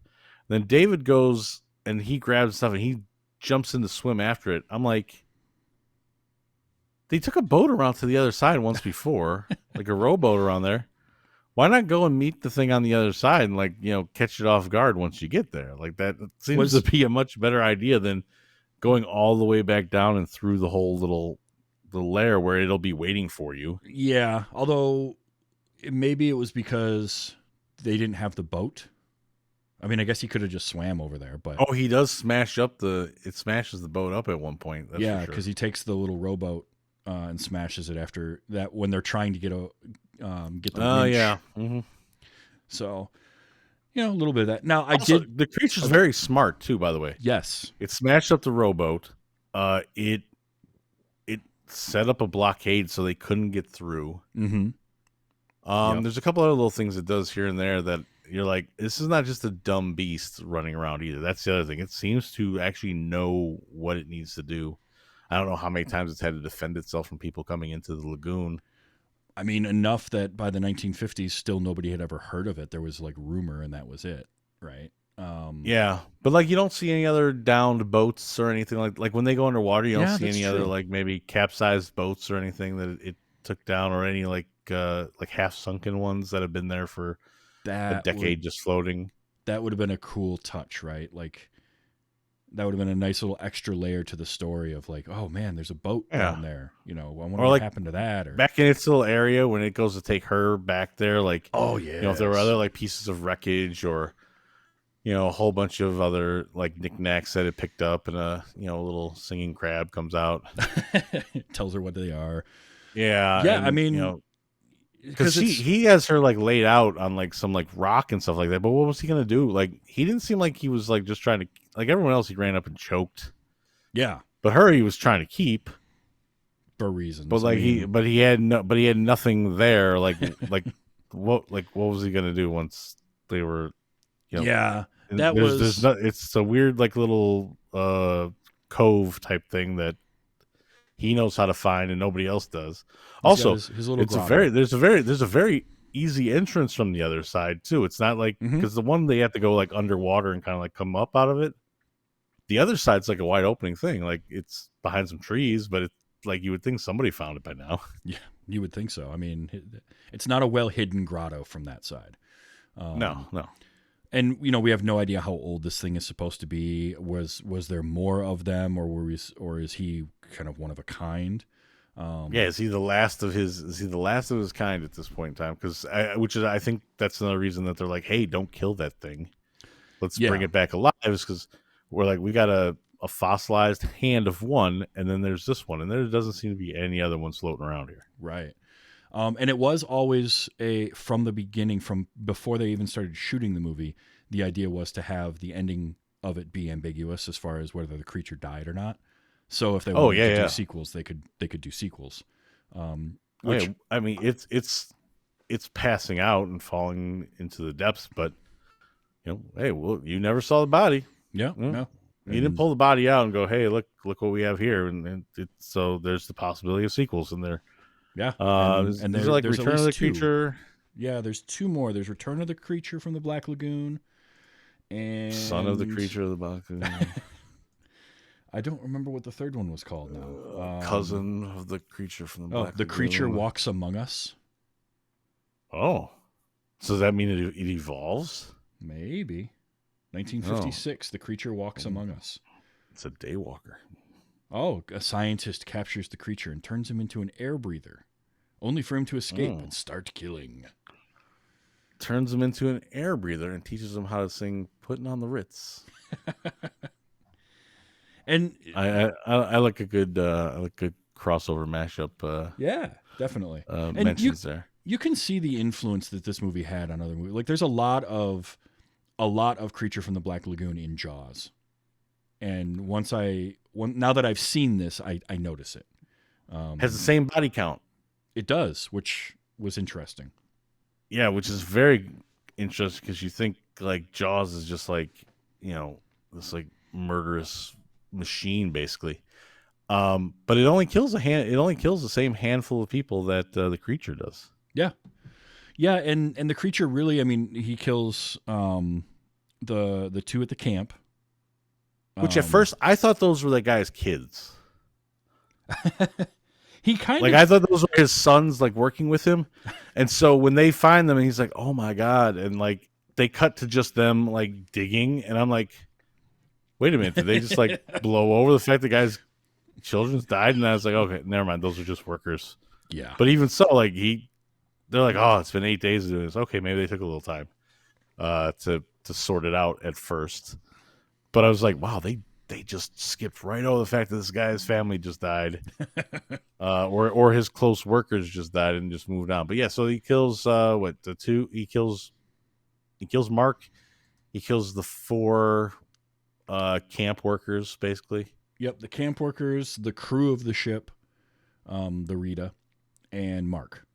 Then David goes and he grabs stuff and he jumps in to swim after it. I'm like, they took a boat around to the other side once before, like a rowboat around there. Why not go and meet the thing on the other side and, like, catch it off guard once you get there? Like, that seems to be a much better idea than going all the way back down and through the whole the lair where it'll be waiting for you. Yeah, although maybe it was because they didn't have the boat. I mean, I guess he could have just swam over there, but he does smashes the boat up at one point. That's yeah, for sure. Because he takes the little rowboat and smashes it after that when they're trying to get the winch. Yeah. So, a little bit of that. Now, the creature's very smart too, by the way. Yes. It smashed up the rowboat. It set up a blockade so they couldn't get through. There's a couple other little things it does here and there that you're like, this is not just a dumb beast running around either. That's the other thing. It seems to actually know what it needs to do. I don't know how many times it's had to defend itself from people coming into the lagoon. I mean, enough that by the 1950s, still nobody had ever heard of it. There was like rumor, and that was it, right? Yeah, but like you don't see any other downed boats or anything like when they go underwater. You don't see any other like maybe capsized boats or anything that it took down, or any like half sunken ones that have been there for a decade just floating. That would have been a cool touch, right? Like that would have been a nice little extra layer to the story of like, oh man, there's a boat down there. I wonder what happened to that. Or back in its little area when it goes to take her back there, like, oh yeah, if there were other like pieces of wreckage or a whole bunch of other like knickknacks that it picked up, and a little singing crab comes out, tells her what they are. Yeah, and, I mean, because he has her like laid out on like some like rock and stuff like that. But what was he gonna do? Like, he didn't seem like he was like just trying to, like everyone else. He ran up and choked. Yeah, but her he was trying to keep for reasons. But like he had nothing there. Like what was he gonna do once they were? Yeah, it's a weird like little cove type thing that he knows how to find and nobody else does. Also, his little there's a very easy entrance from the other side too. It's not like, because the one they have to go like underwater and kind of like come up out of it. The other side's like a wide opening thing. Like it's behind some trees, but it's like you would think somebody found it by now. Yeah, you would think so. I mean, it's not a well hidden grotto from that side. No. And we have no idea how old this thing is supposed to be. Was there more of them, or is he kind of one of a kind? Is he the last of his kind at this point in time? Because I think that's another reason that they're like, hey, don't kill that thing. Let's bring it back alive. Is because we're like, we got a fossilized hand of one, and then there's this one, and there doesn't seem to be any other ones floating around here. Right. And it was always from the beginning, from before they even started shooting the movie, the idea was to have the ending of it be ambiguous as far as whether the creature died or not. So if they wanted to do sequels, they could do sequels. I mean, it's it's passing out and falling into the depths, but hey, well, you never saw the body. Yeah, no. You didn't pull the body out and go, hey, look what we have here, and so there's the possibility of sequels in there. Yeah, and there's like there's at Return of the least two. Creature. Yeah, there's 2 more. There's Return of the Creature from the Black Lagoon, and Son of the Creature of the Black Lagoon. I don't remember what the third one was called now. Cousin of the Creature from the Black Lagoon. The Creature Walks Among Us. Oh, so does that mean it evolves? Maybe. 1956, The Creature Walks Among Us. It's a daywalker. Oh, a scientist captures the creature and turns him into an air breather, only for him to escape and start killing. Turns him into an air breather and teaches him how to sing "Putting on the Ritz." And I like a good crossover mashup. Yeah, definitely. Mentions there. You can see the influence that this movie had on other movies. Like, there's a lot of Creature from the Black Lagoon in Jaws, and now that I've seen this, I notice it. Has the same body count. It does, which was interesting. Yeah, which is very interesting because you think like Jaws is just like this like murderous machine basically, but it only kills the same handful of people that the creature does. Yeah, and the creature really, I mean, he kills the 2 at the camp. Which at first I thought those were the guy's kids. He kind of I thought those were his sons, like working with him, and so when they find them, and he's like, "Oh my god!" and like they cut to just them like digging, and I'm like, "Wait a minute, did they just like blow over the fact the guy's children's died?" And I was like, "Okay, never mind, those are just workers." Yeah, but even so, like they're like, "Oh, it's been 8 days of doing this." Okay, maybe they took a little time to sort it out at first, but I was like, "Wow, they just skipped right over the fact that this guy's family just died, or his close workers just died and just moved on." But yeah, so he kills the 2. He kills Mark. He kills the 4 camp workers, basically. Yep, the camp workers, the crew of the ship, the Rita, and Mark.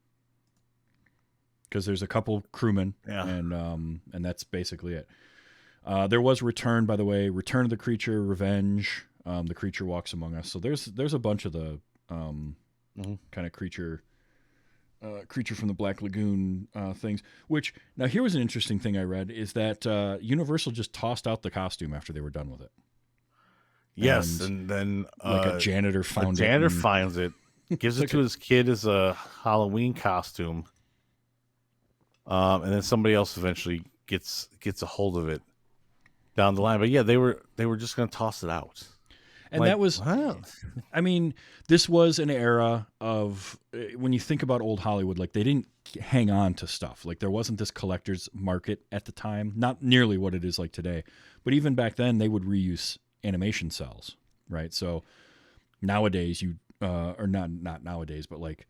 Because there's a couple crewmen, and that's basically it. There was Return, by the way. Return of the Creature, Revenge. The Creature Walks Among Us. So there's a bunch of the kind of creature from the Black Lagoon things. Which, now here was an interesting thing I read, is that Universal just tossed out the costume after they were done with it. Yes, and then like a janitor found it. Finds it, gives it to his kid as a Halloween costume, and then somebody else eventually gets a hold of it down the line. But yeah, they were just going to toss it out. And that was, I mean, this was an era of, when you think about old Hollywood, like they didn't hang on to stuff. Like there wasn't this collector's market at the time, not nearly what it is like today. But even back then, they would reuse animation cells, right? So nowadays, or not nowadays, but like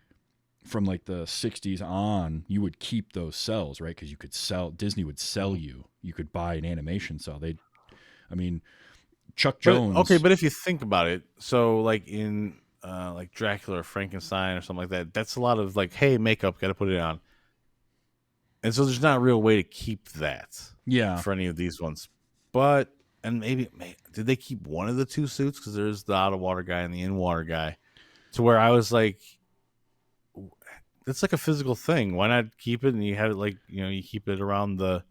from like the 60s on, you would keep those cells, right? Because you could Disney would sell you could buy an animation cell. Chuck Jones. But if you think about it, so like in like Dracula or Frankenstein or something like that, that's a lot of like, hey, makeup, got to put it on. And so there's not a real way to keep that. Yeah. For any of these ones. But, and maybe, did they keep one of the 2 suits? Because there's the out of water guy and the in water guy. To where I was like, it's like a physical thing. Why not keep it and you have it like, you keep it around your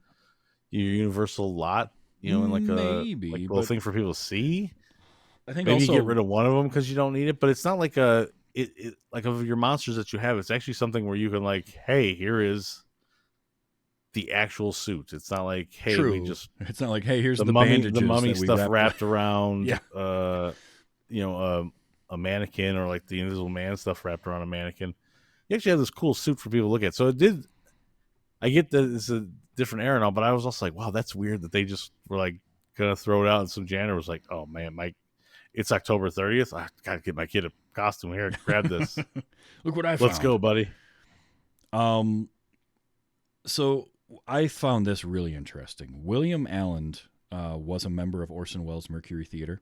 Universal lot? And like a little thing for people to see. I think maybe also, you get rid of one of them because you don't need it, but it's not like like of your monsters that you have. It's actually something where you can like, hey, here is the actual suit. It's not like, hey, it's not like, hey, here's the mummy bandages stuff wrapped around, yeah. A mannequin, or like the Invisible Man stuff wrapped around a mannequin. You actually have this cool suit for people to look at. So I get that it's a different era and all, but I was also like, wow, that's weird that they just were like gonna throw it out, and some janitor was like, oh man, it's October 30th. I gotta get my kid a costume here. Grab this. Look what I found. Let's go, buddy. So I found this really interesting. William Allen was a member of Orson Welles' Mercury Theater,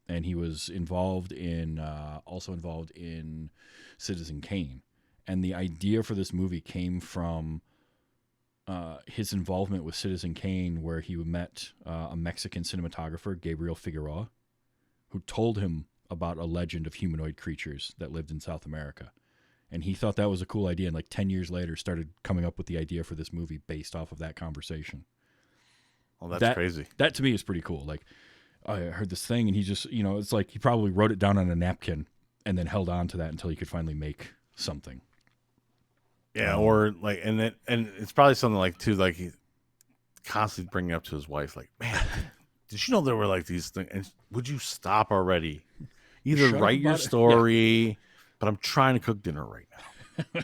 and he was also involved in Citizen Kane. and the idea for this movie came from his involvement with Citizen Kane, where he met a Mexican cinematographer, Gabriel Figueroa, who told him about a legend of humanoid creatures that lived in South America. And he thought that was a cool idea, and like 10 years later started coming up with the idea for this movie based off of that conversation. Well, that's crazy. That to me is pretty cool. Like, I heard this thing, and he just, it's like he probably wrote it down on a napkin and then held on to that until he could finally make something. Yeah, or like, and it's probably something like too, like he constantly bringing up to his wife, like, man, did you know there were like these things? And would you stop already? Either write your story, but I'm trying to cook dinner right now.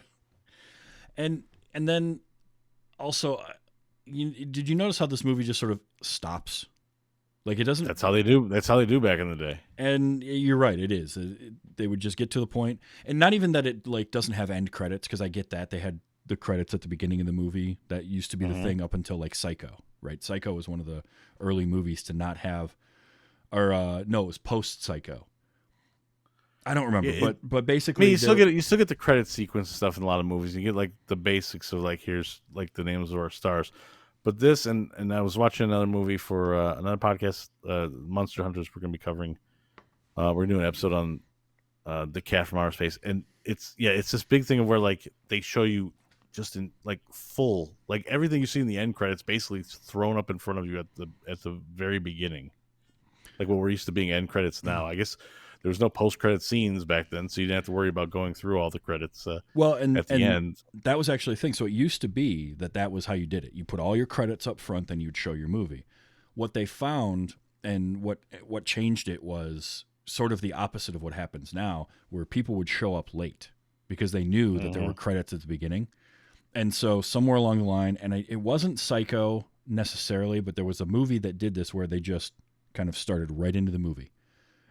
and then also, did you notice how this movie just sort of stops? Like, it doesn't. That's how they do. That's how they do back in the day. And you're right. It is. They would just get to the point, and not even that it like doesn't have end credits, because I get that they had the credits at the beginning of the movie. That used to be the thing up until like Psycho, right? Psycho was one of the early movies to not have, or no, it was post Psycho. I don't remember, but basically, you still get the credit sequence stuff in a lot of movies. You get like the basics of like, here's like the names of our stars. But this, and I was watching another movie for another podcast, Monster Hunters. We're going to be covering. We're doing an episode on the Cat from Outer Space, and it's this big thing of where like they show you just in like full, like everything you see in the end credits basically thrown up in front of you at the very beginning, like what we're used to being end credits now. I guess there was no post credit scenes back then, so you didn't have to worry about going through all the credits. At the end, that was actually a thing. So it used to be that was how you did it. You put all your credits up front, then you'd show your movie. What they found and what changed it was sort of the opposite of what happens now, where people would show up late because they knew that there were credits at the beginning. And so somewhere along the line, and it wasn't Psycho necessarily, but there was a movie that did this where they just kind of started right into the movie,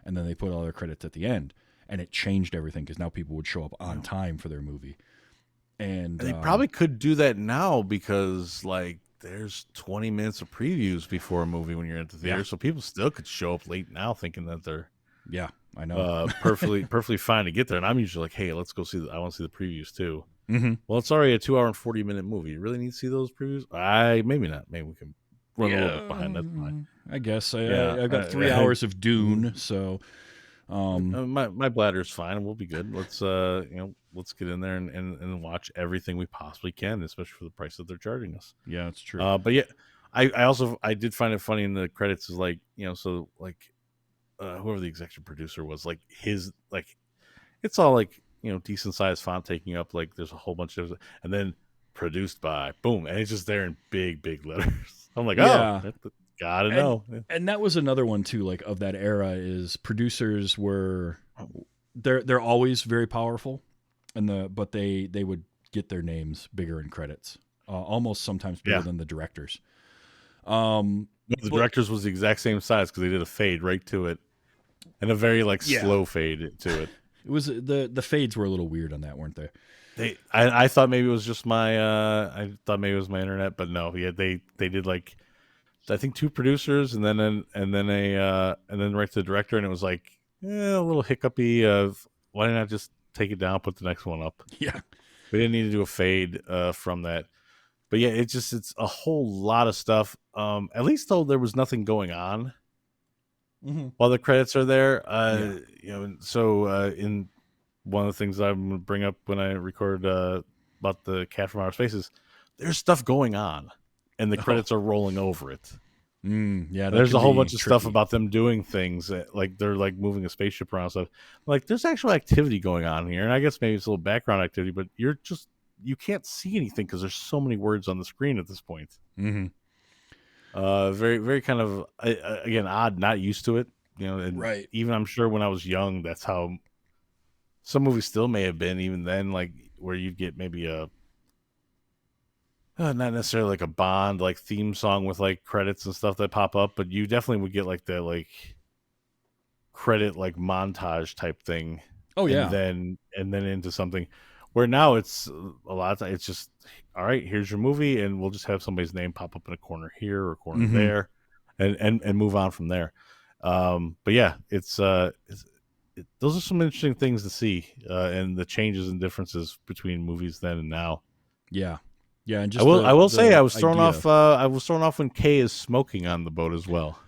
and then they put all their credits at the end, and it changed everything because now people would show up on time for their movie. And they probably could do that now because like there's 20 minutes of previews before a movie when you're at the theater, so people still could show up late now thinking that they're I know perfectly fine to get there. And I'm usually like, hey, let's go see. I want to see the previews too. Mm-hmm. Well, it's already a 2 hour and 40-minute movie. You really need to see those previews? Maybe not. Maybe we can run a little bit behind. That's fine. I guess I've got 3 hours of Dune, so my bladder's fine. We'll be good. Let's let's get in there and watch everything we possibly can, especially for the price that they're charging us. Yeah, it's true. But yeah, I did find it funny in the credits is like, so like whoever the executive producer was, like his, like it's all like, decent sized font taking up, like there's a whole bunch of, and then produced by, boom, and it's just there in big letters. I'm like, gotta know. And that was another one too, like of that era, is producers were they're always very powerful, but they would get their names bigger in credits, almost sometimes bigger than the directors. The directors was the exact same size because they did a fade right to it, and a very slow fade to it. It was the fades were a little weird on that, weren't they? I thought maybe it was just my internet, but no, they did like, I think 2 producers and then right to the director, and it was like a little hiccupy of why didn't I just take it down, put the next one up? Yeah, we didn't need to do a fade from that. But yeah, it's a whole lot of stuff. At least though there was nothing going on while the credits are there. So in one of the things I'm gonna bring up when I record about the Cat from Outer Space is there's stuff going on, and the credits are rolling over it. There's a whole bunch of stuff about them doing things like they're like moving a spaceship around stuff. Like there's actual activity going on here, and I guess maybe it's a little background activity, but you can't see anything because there's so many words on the screen at this point. Very, very kind of again odd, not used to it. And right. Even I'm sure when I was young, that's how some movies still may have been. Even then, like where you'd get maybe a not necessarily like a Bond like theme song with like credits and stuff that pop up, but you definitely would get like the like credit like montage type thing. Oh yeah, and then into something. Where now it's a lot of times it's just, all right, here's your movie, and we'll just have somebody's name pop up in a corner here or a corner there, and move on from there. But yeah, it's those are some interesting things to see, and the changes and differences between movies then and now. Yeah, yeah, and I just will say the I was thrown idea. off. I was thrown off when Kay is smoking on the boat as well.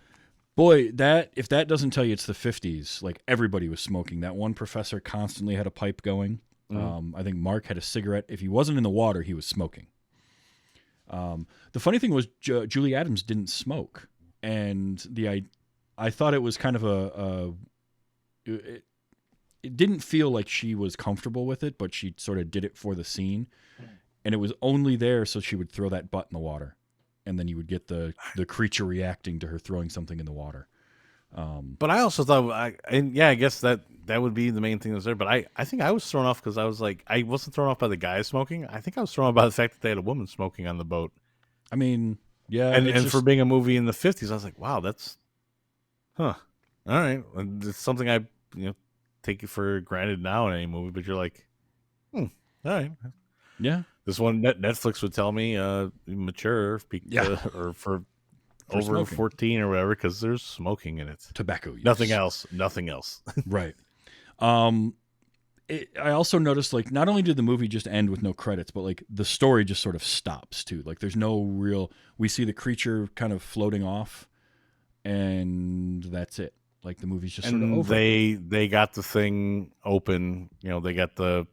Boy, that if that doesn't tell you it's the 50s, like everybody was smoking. That one professor constantly had a pipe going. I think Mark had a cigarette. If he wasn't in the water, he was smoking. The funny thing was Julie Adams didn't smoke, and I thought it was kind of it didn't feel like she was comfortable with it, but she sort of did it for the scene, and it was only there so she would throw that butt in the water, and then you would get the creature reacting to her throwing something in the water. But I also thought, I guess that would be the main thing that's there. But I think I was thrown off because I was like, I wasn't thrown off by the guys smoking. I think I was thrown off by the fact that they had a woman smoking on the boat. I mean, yeah, And for being a movie in the 50s, I was like, wow, that's, all right. It's something I take it for granted now in any movie. But you're like, all right, yeah. This one Netflix would tell me mature, or for over smoking. 14 or whatever, because there's smoking in it. Tobacco use. Nothing else. Right. I also noticed, like, not only did the movie just end with no credits, but like the story just sort of stops too. Like, there's no real. We see the creature kind of floating off, and that's it. Like, the movie's just sort of over. They got the thing open. They got the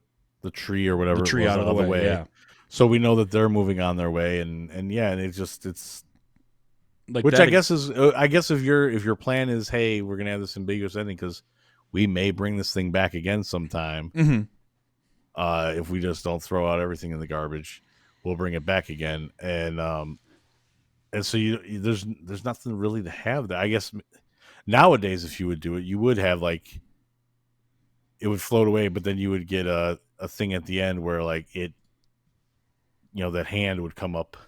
tree or whatever. The tree it was out of the way. Yeah. So we know that they're moving on their way, and it's. Like, which I guess is if your plan is, hey, we're gonna have this ambiguous ending because we may bring this thing back again sometime. Mm-hmm. If we just don't throw out everything in the garbage, we'll bring it back again. And so there's nothing really to have there. I guess nowadays, if you would do it, you would have like it would float away, but then you would get a thing at the end where like it, that hand would come up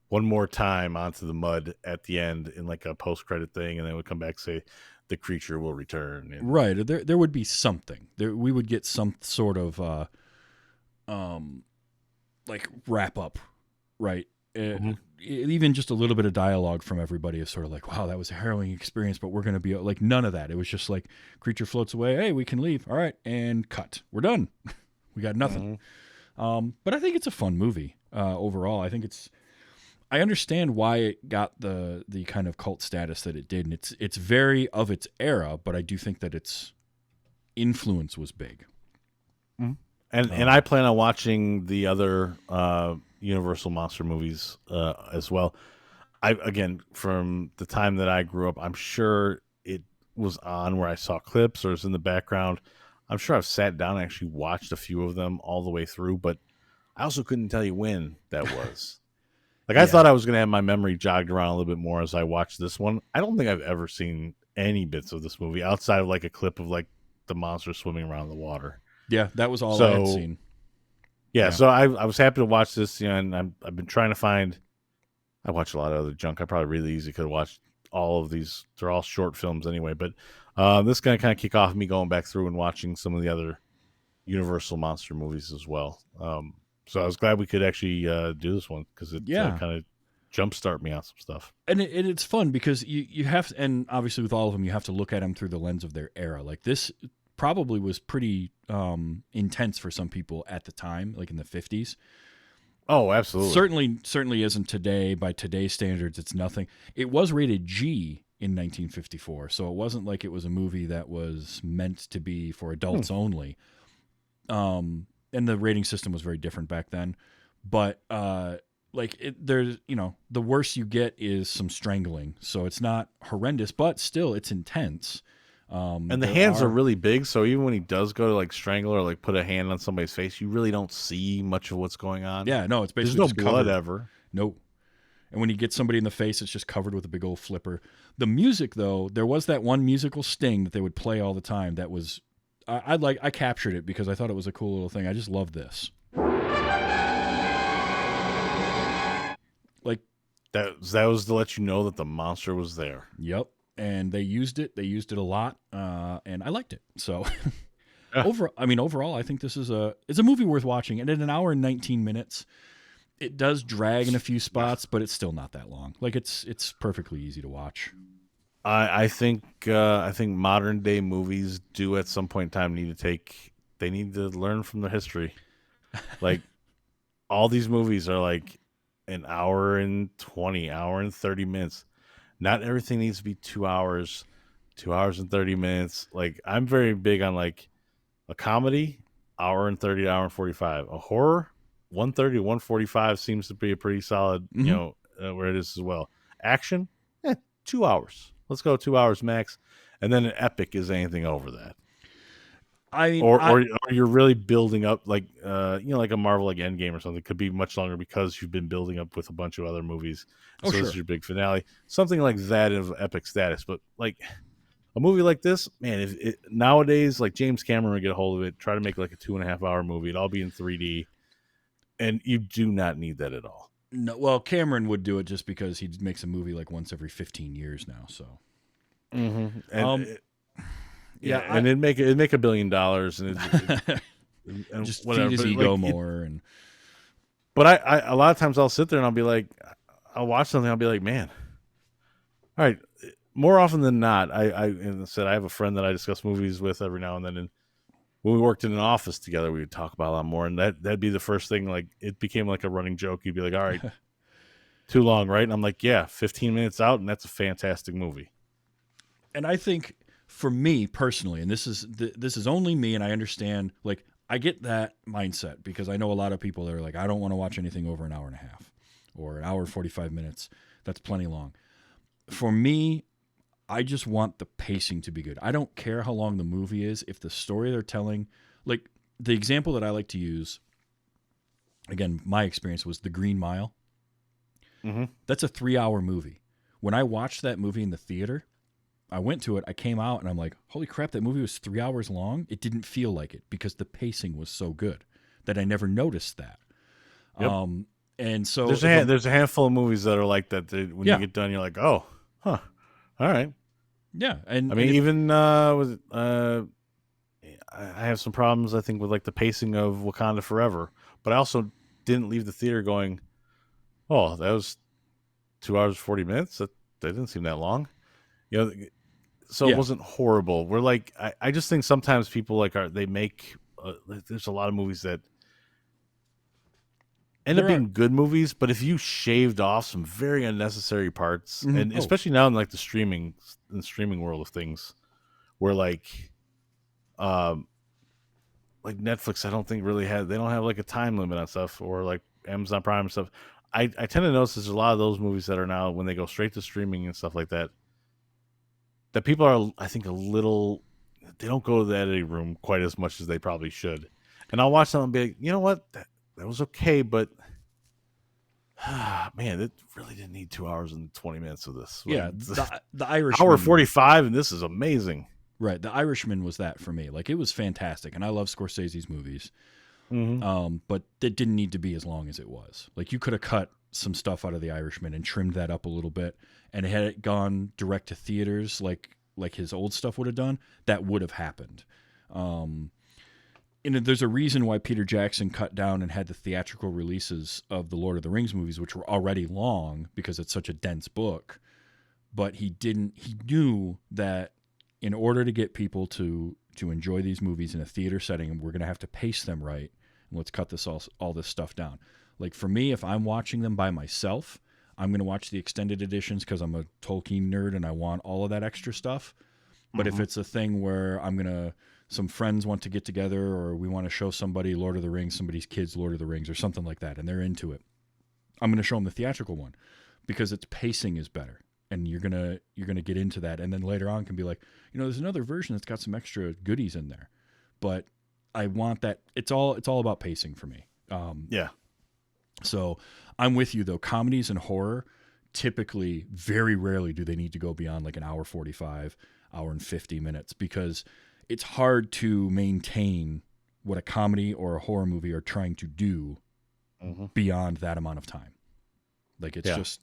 one more time onto the mud at the end in like a post-credit thing, and then it would come back, say the creature will return. And right. There would be something. We would get some sort of like wrap up, right? Even just a little bit of dialogue from everybody is sort of like, wow, that was a harrowing experience, but we're going to be like, none of that. It was just like, creature floats away. Hey, we can leave. All right. And cut. We're done. We got nothing. But I think it's a fun movie overall. I understand why it got the kind of cult status that it did, and it's very of its era, but I do think that its influence was big. And I plan on watching the other Universal monster movies as well. Again, from the time that I grew up, I'm sure it was on where I saw clips or it's in the background. I'm sure I've sat down and actually watched a few of them all the way through, but I also couldn't tell you when that was. Like, I thought I was going to have my memory jogged around a little bit more as I watched this one. I don't think I've ever seen any bits of this movie outside of like a clip of like the monster swimming around the water. Yeah, that was all I had seen. Yeah, so I was happy to watch this, and I've been trying to find. I watch a lot of other junk. I probably really easily could have watched all of these. They're all short films anyway, but this is going to kind of kick off me going back through and watching some of the other Universal monster movies as well. So I was glad we could actually do this one because it kind of jumpstart me on some stuff. And it's fun because you have to, and obviously with all of them, you have to look at them through the lens of their era. Like, this probably was pretty intense for some people at the time, like in the 50s. Oh, absolutely. Certainly isn't today. By today's standards, it's nothing. It was rated G in 1954, so it wasn't like it was a movie that was meant to be for adults only. And the rating system was very different back then. But there's the worst you get is some strangling, so it's not horrendous, but still it's intense. And the hands are really big, so even when he does go to like strangle or like put a hand on somebody's face, you really don't see much of what's going on. Yeah, no, it's basically there's no blood covered. ever. No. And when he gets somebody in the face, it's just covered with a big old flipper. The music, though, there was that one musical sting that they would play all the time. That was, I captured it because I thought it was a cool little thing. I just love this. Like that was to let you know that the monster was there. Yep. And they used it. They used it a lot, and I liked it. So, overall, I think this is it's a movie worth watching. And in an hour and 19 minutes, it does drag in a few spots, but it's still not that long. Like, it's perfectly easy to watch. I think modern day movies do at some point in time they need to learn from their history. Like all these movies are like an hour and 20, hour and 30 minutes. Not everything needs to be 2 hours, 2 hours and 30 minutes. Like I'm very big on like a comedy, hour and 30, hour and 45. A horror, 130 to 145 seems to be a pretty solid, where it is as well. Action, 2 hours. Let's go 2 hours max. And then an epic is anything over that. I mean, Or you're really building up like like a Marvel like Endgame or something. It could be much longer because you've been building up with a bunch of other movies. So this is your big finale. Something like that of epic status. But like a movie like this, man, if nowadays like James Cameron would get a hold of it, try to make like a 2.5 hour movie. It'd all be in 3D. And you do not need that at all. No, well, Cameron would do it just because he makes a movie like once every 15 years now. So, and and it'd make $1 billion, and and just whatever. feed his ego more. And but I a lot of times I'll sit there and I'll be like, I'll watch something, I'll be like, man, all right. More often than not, I said I have a friend that I discuss movies with every now and then, and when we worked in an office together, we would talk about a lot more, and that'd be the first thing. Like it became like a running joke. He'd be like, "All right, too long, right?" And I'm like, "Yeah, 15 minutes out, and that's a fantastic movie." And I think for me personally, and this is only me, and I understand. Like I get that mindset because I know a lot of people that are like, "I don't want to watch anything over an hour and a half or an hour and 45 minutes. That's plenty long." For me, I just want the pacing to be good. I don't care how long the movie is. If the story they're telling, like the example that I like to use, again, my experience was The Green Mile. Mm-hmm. That's a 3-hour movie. When I watched that movie in the theater, I went to it, I came out, and I'm like, holy crap, that movie was 3 hours long? It didn't feel like it because the pacing was so good that I never noticed that. Yep. And so there's a handful of movies that are like that. When you get done, you're like, oh, huh. All right. Yeah, and I mean, even with I have some problems, I think, with like the pacing of Wakanda Forever, but I also didn't leave the theater going, "Oh, that was 2 hours 40 minutes. That didn't seem that long," So it wasn't horrible. We're like, I just think sometimes people like they make. There's a lot of movies that end up being good movies, but if you shaved off some very unnecessary parts, and especially now in like the streaming world of things, where like Netflix, I don't think really they don't have like a time limit on stuff, or like Amazon Prime and stuff. I tend to notice there's a lot of those movies that are now when they go straight to streaming and stuff like that, that people are, I think, they don't go to the editing room quite as much as they probably should. And I'll watch them and be like, you know what? That was okay, but man, it really didn't need 2 hours and 20 minutes of this. Yeah, the Irishman. Hour 45, and this is amazing. Right, The Irishman was that for me. Like, it was fantastic, and I love Scorsese's movies. Mm-hmm. But it didn't need to be as long as it was. Like, you could have cut some stuff out of The Irishman and trimmed that up a little bit, and had it gone direct to theaters like his old stuff would have done, that would have happened. And there's a reason why Peter Jackson cut down and had the theatrical releases of the Lord of the Rings movies, which were already long because it's such a dense book. But he knew that in order to get people to enjoy these movies in a theater setting, we're going to have to pace them right. And let's cut all this stuff down. Like for me, if I'm watching them by myself, I'm going to watch the extended editions because I'm a Tolkien nerd and I want all of that extra stuff. But if it's a thing where some friends want to get together, or we want to show somebody Lord of the Rings, somebody's kids Lord of the Rings or something like that, and they're into it, I'm going to show them the theatrical one because its pacing is better. And you're gonna get into that, and then later on can be like, there's another version that's got some extra goodies in there, but I want that. It's all about pacing for me. Yeah. So I'm with you though. Comedies and horror, typically, very rarely do they need to go beyond like an hour 45, hour and 50 minutes, because it's hard to maintain what a comedy or a horror movie are trying to do beyond that amount of time. Like it just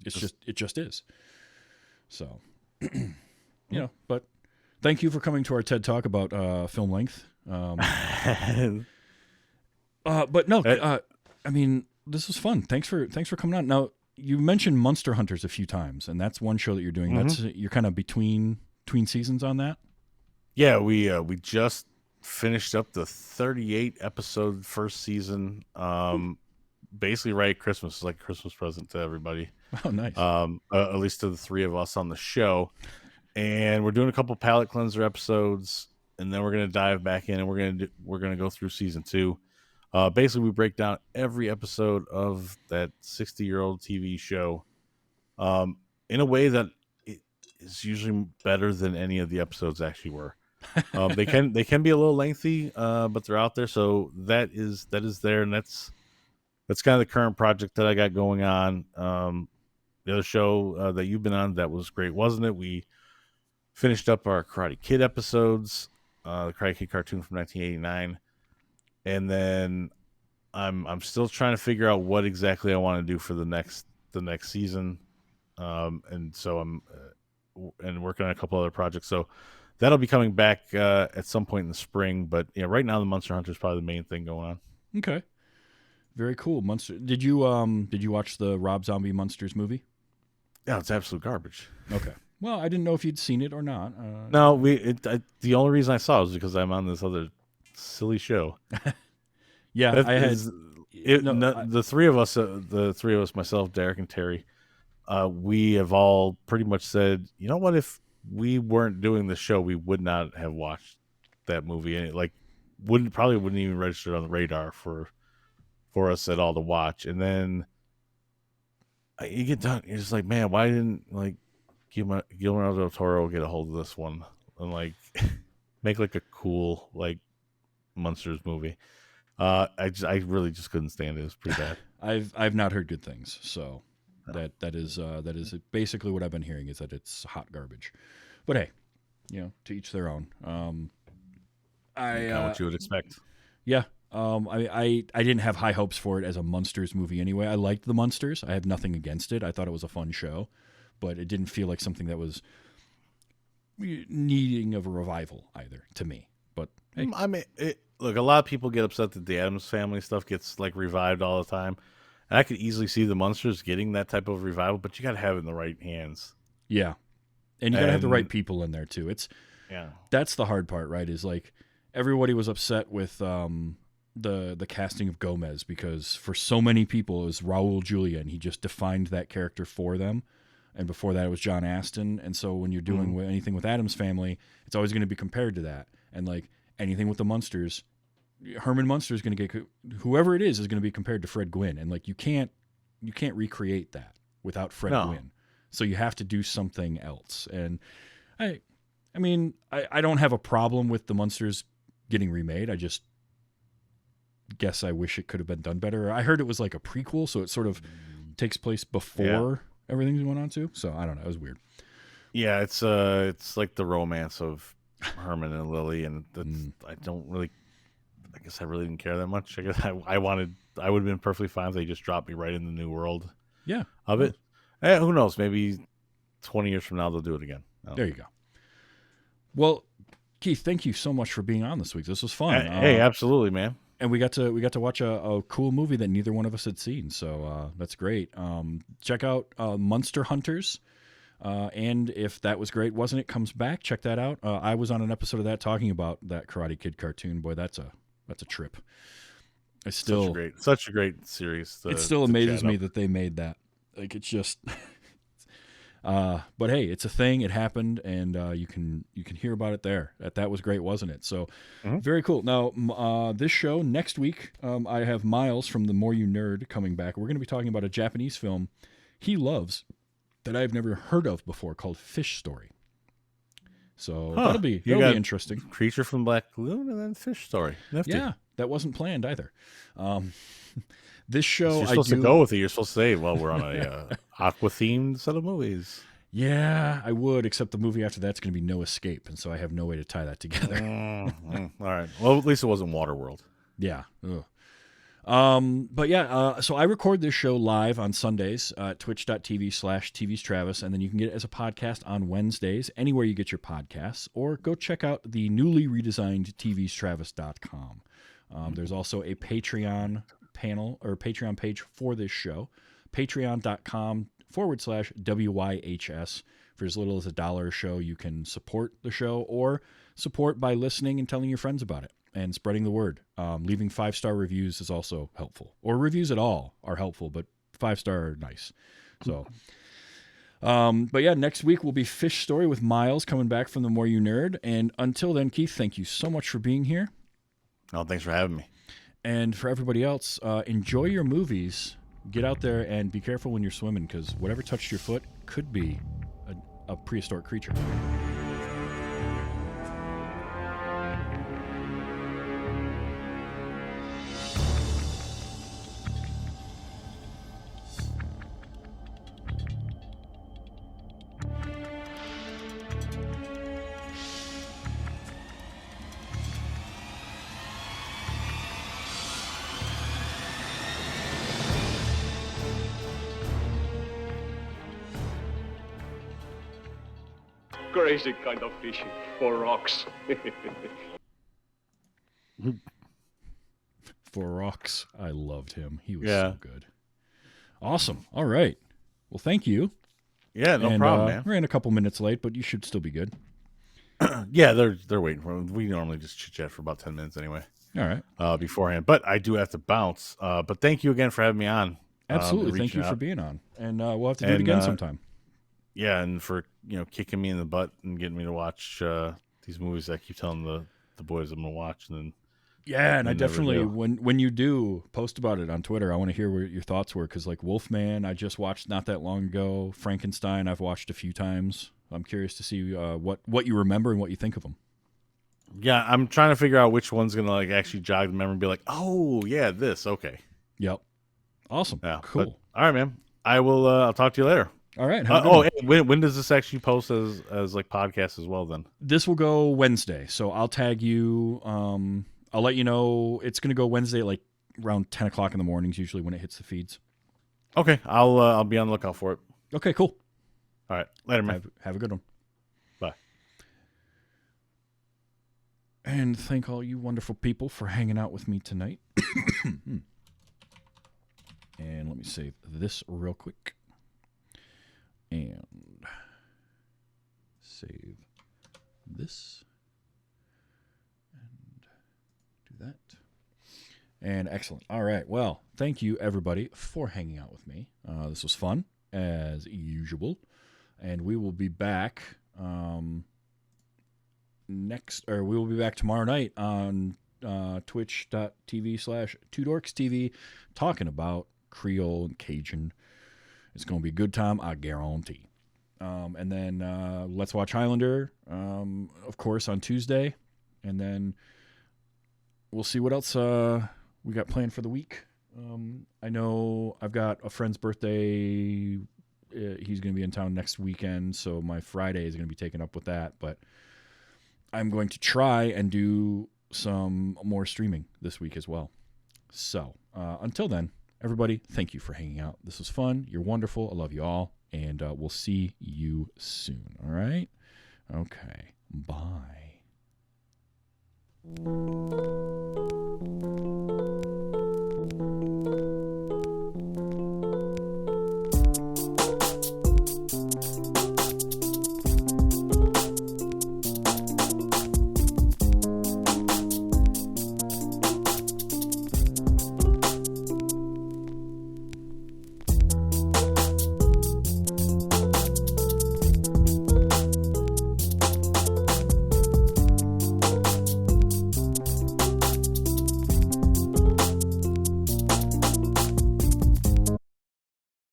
is. So, but thank you for coming to our TED Talk about film length. But no, I mean, this was fun. Thanks for coming on. Now, you mentioned Monster Hunters a few times, and that's one show that you're doing. That's you're kind of between seasons on that. Yeah, we just finished up the 38 episode first season. Basically right at Christmas. It's like a Christmas present to everybody. Oh, nice. At least to the three of us on the show. And we're doing a couple palate cleanser episodes, and then we're gonna dive back in, and we're gonna go through season 2. Basically, we break down every episode of that 60-year-old TV show, in a way that it is usually better than any of the episodes actually were. They can be a little lengthy, but they're out there, so that is there, and that's kind of the current project that I got going on. The other show that you've been on that was great, wasn't it? We finished up our Karate Kid episodes, the Karate Kid cartoon from 1989, and then I'm still trying to figure out what exactly I want to do for the next season, and so I'm and working on a couple other projects. So that'll be coming back at some point in the spring. But yeah, right now the Monster Hunter is probably the main thing going on. Okay, very cool. Monster. Did you watch the Rob Zombie Monsters movie? Yeah, it's absolute garbage. Okay. Well, I didn't know if you'd seen it or not. No, the only reason I saw it was because I'm on this other silly show. Yeah, the three of us, myself, Derek, and Terry, we have all pretty much said, you know what? If we weren't doing the show, we would not have watched that movie, and it wouldn't even register on the radar for us at all to watch. And then you get done, you're just like, man, why didn't Guillermo del Toro get a hold of this one and make a cool Monsters movie? I really just couldn't stand it. It was pretty bad. I've not heard good things, so that is basically what I've been hearing, is that it's hot garbage. But hey, to each their own. Kind of what you would expect. Yeah. I didn't have high hopes for it as a Monsters movie anyway. I liked the Monsters. I have nothing against it. I thought it was a fun show, but it didn't feel like something that was needing of a revival either to me. But hey. I mean, look, a lot of people get upset that the Addams Family stuff gets revived all the time, and I could easily see the Monsters getting that type of revival, but you got to have it in the right hands. Yeah, and you got to have the right people in there too. That's the hard part, right? Is everybody was upset with the casting of Gomez, because for so many people it was Raul Julia, and he just defined that character for them. And before that it was John Astin. And so when you're doing anything with Addams Family, it's always going to be compared to that. And anything with the Munsters, Herman Munster is going to get, whoever it is going to be compared to Fred Gwynn. And you can't recreate that without Fred Gwynn. So you have to do something else. And I mean, I don't have a problem with the Munsters getting remade. I just guess I wish it could have been done better. I heard it was like a prequel, so it sort of takes place before everything's going on too. So I don't know. It was weird. Yeah, it's like the romance of Herman and Lily, and I guess I really didn't care that much. I guess I would have been perfectly fine if they just dropped me right in the new world. Yeah, of it. Who knows? Maybe 20 years from now they'll do it again. There you go. Well, Keith, thank you so much for being on this week. This was fun. Hey, absolutely, man. And we got to watch a cool movie that neither one of us had seen, so that's great. Check out Monster Hunters, and if that was great, wasn't it? Comes back. Check that out. I was on an episode of that talking about that Karate Kid cartoon. Boy, that's a trip. It's still such a great series. It still amazes me that they made that. It's just. But hey, it's a thing. It happened, and you can hear about it there. That was great, wasn't it? So very cool. Now, this show next week, I have Miles from The More You Nerd coming back. We're going to be talking about a Japanese film he loves that I've never heard of before, called Fish Story. So that'll be interesting. Creature from Black Lagoon and then Fish Story. Nifty. Yeah, that wasn't planned either. This show, you're supposed to go with it. You're supposed to say, "Well, we're on a aqua-themed set of movies." Yeah, I would, except the movie after that's going to be No Escape, and so I have no way to tie that together. All right. Well, at least it wasn't Waterworld. Yeah. Ugh. But yeah, so I record this show live on Sundays at twitch.tv/TV's Travis, and then you can get it as a podcast on Wednesdays, anywhere you get your podcasts, or go check out the newly redesigned tvstravis.com. There's also a Patreon panel or Patreon page for this show, patreon.com/WYHS. For as little as $1 a show, you can support the show or support by listening and telling your friends about it and spreading the word. Leaving 5-star reviews is also helpful, or reviews at all are helpful, but 5-star are nice. So, but yeah, next week will be Fish Story with Miles coming back from The More You Nerd. And until then, Keith, thank you so much for being here. Oh, thanks for having me. And for everybody else, enjoy your movies. Get out there and be careful when you're swimming, because whatever touched your foot could be a prehistoric creature. Crazy kind of fishing for rocks. For Rocks, I loved him. He was Yeah. so good. Awesome. All right. Well, thank you. Yeah, no And, problem, man. We're in a couple minutes late, but you should still be good. Yeah, they're waiting for me. We normally just chit chat for about 10 minutes anyway. All right. Beforehand, but I do have to bounce. But thank you again for having me on. Absolutely. and Thank you reaching for out. being on. And we'll have to do it And, again sometime. Yeah, and for kicking me in the butt and getting me to watch these movies that I keep telling the boys I'm gonna watch, and then Yeah, and I never definitely, do. when you do post about it on Twitter, I want to hear what your thoughts were, because like Wolfman, I just watched not that long ago. Frankenstein, I've watched a few times. I'm curious to see what you remember and what you think of them. Yeah, I'm trying to figure out which one's gonna like actually jog the memory and be like, oh yeah, this okay. Yep. Awesome. Yeah, Cool. but, all right, man. I will. I'll talk to you later. All right. Have a good one. Hey, when does this actually post as like podcast as well? Then This will go Wednesday, so I'll tag you. I'll let you know. It's going to go Wednesday at like around 10 o'clock in the mornings, usually when it hits the feeds. okay, I'll be on the lookout for it. Okay, cool. All right, later, man. Have a good one. Bye. And thank all you wonderful people for hanging out with me tonight. And let me save this real quick. And save this. And do that. And excellent. All right. Well, thank you, everybody, for hanging out with me. This was fun, as usual. And we will be back we will be back tomorrow night on twitch.tv/2dorkstv talking about Creole and Cajun. It's going to be a good time, I guarantee. And then Let's Watch Highlander, of course, on Tuesday. And then we'll see what else we got planned for the week. I know I've got a friend's birthday. He's going to be in town next weekend, so my Friday is going to be taken up with that. But I'm going to try and do some more streaming this week as well. So until then, everybody, thank you for hanging out. This was fun. You're wonderful. I love you all. And we'll see you soon. All right? Okay. Bye.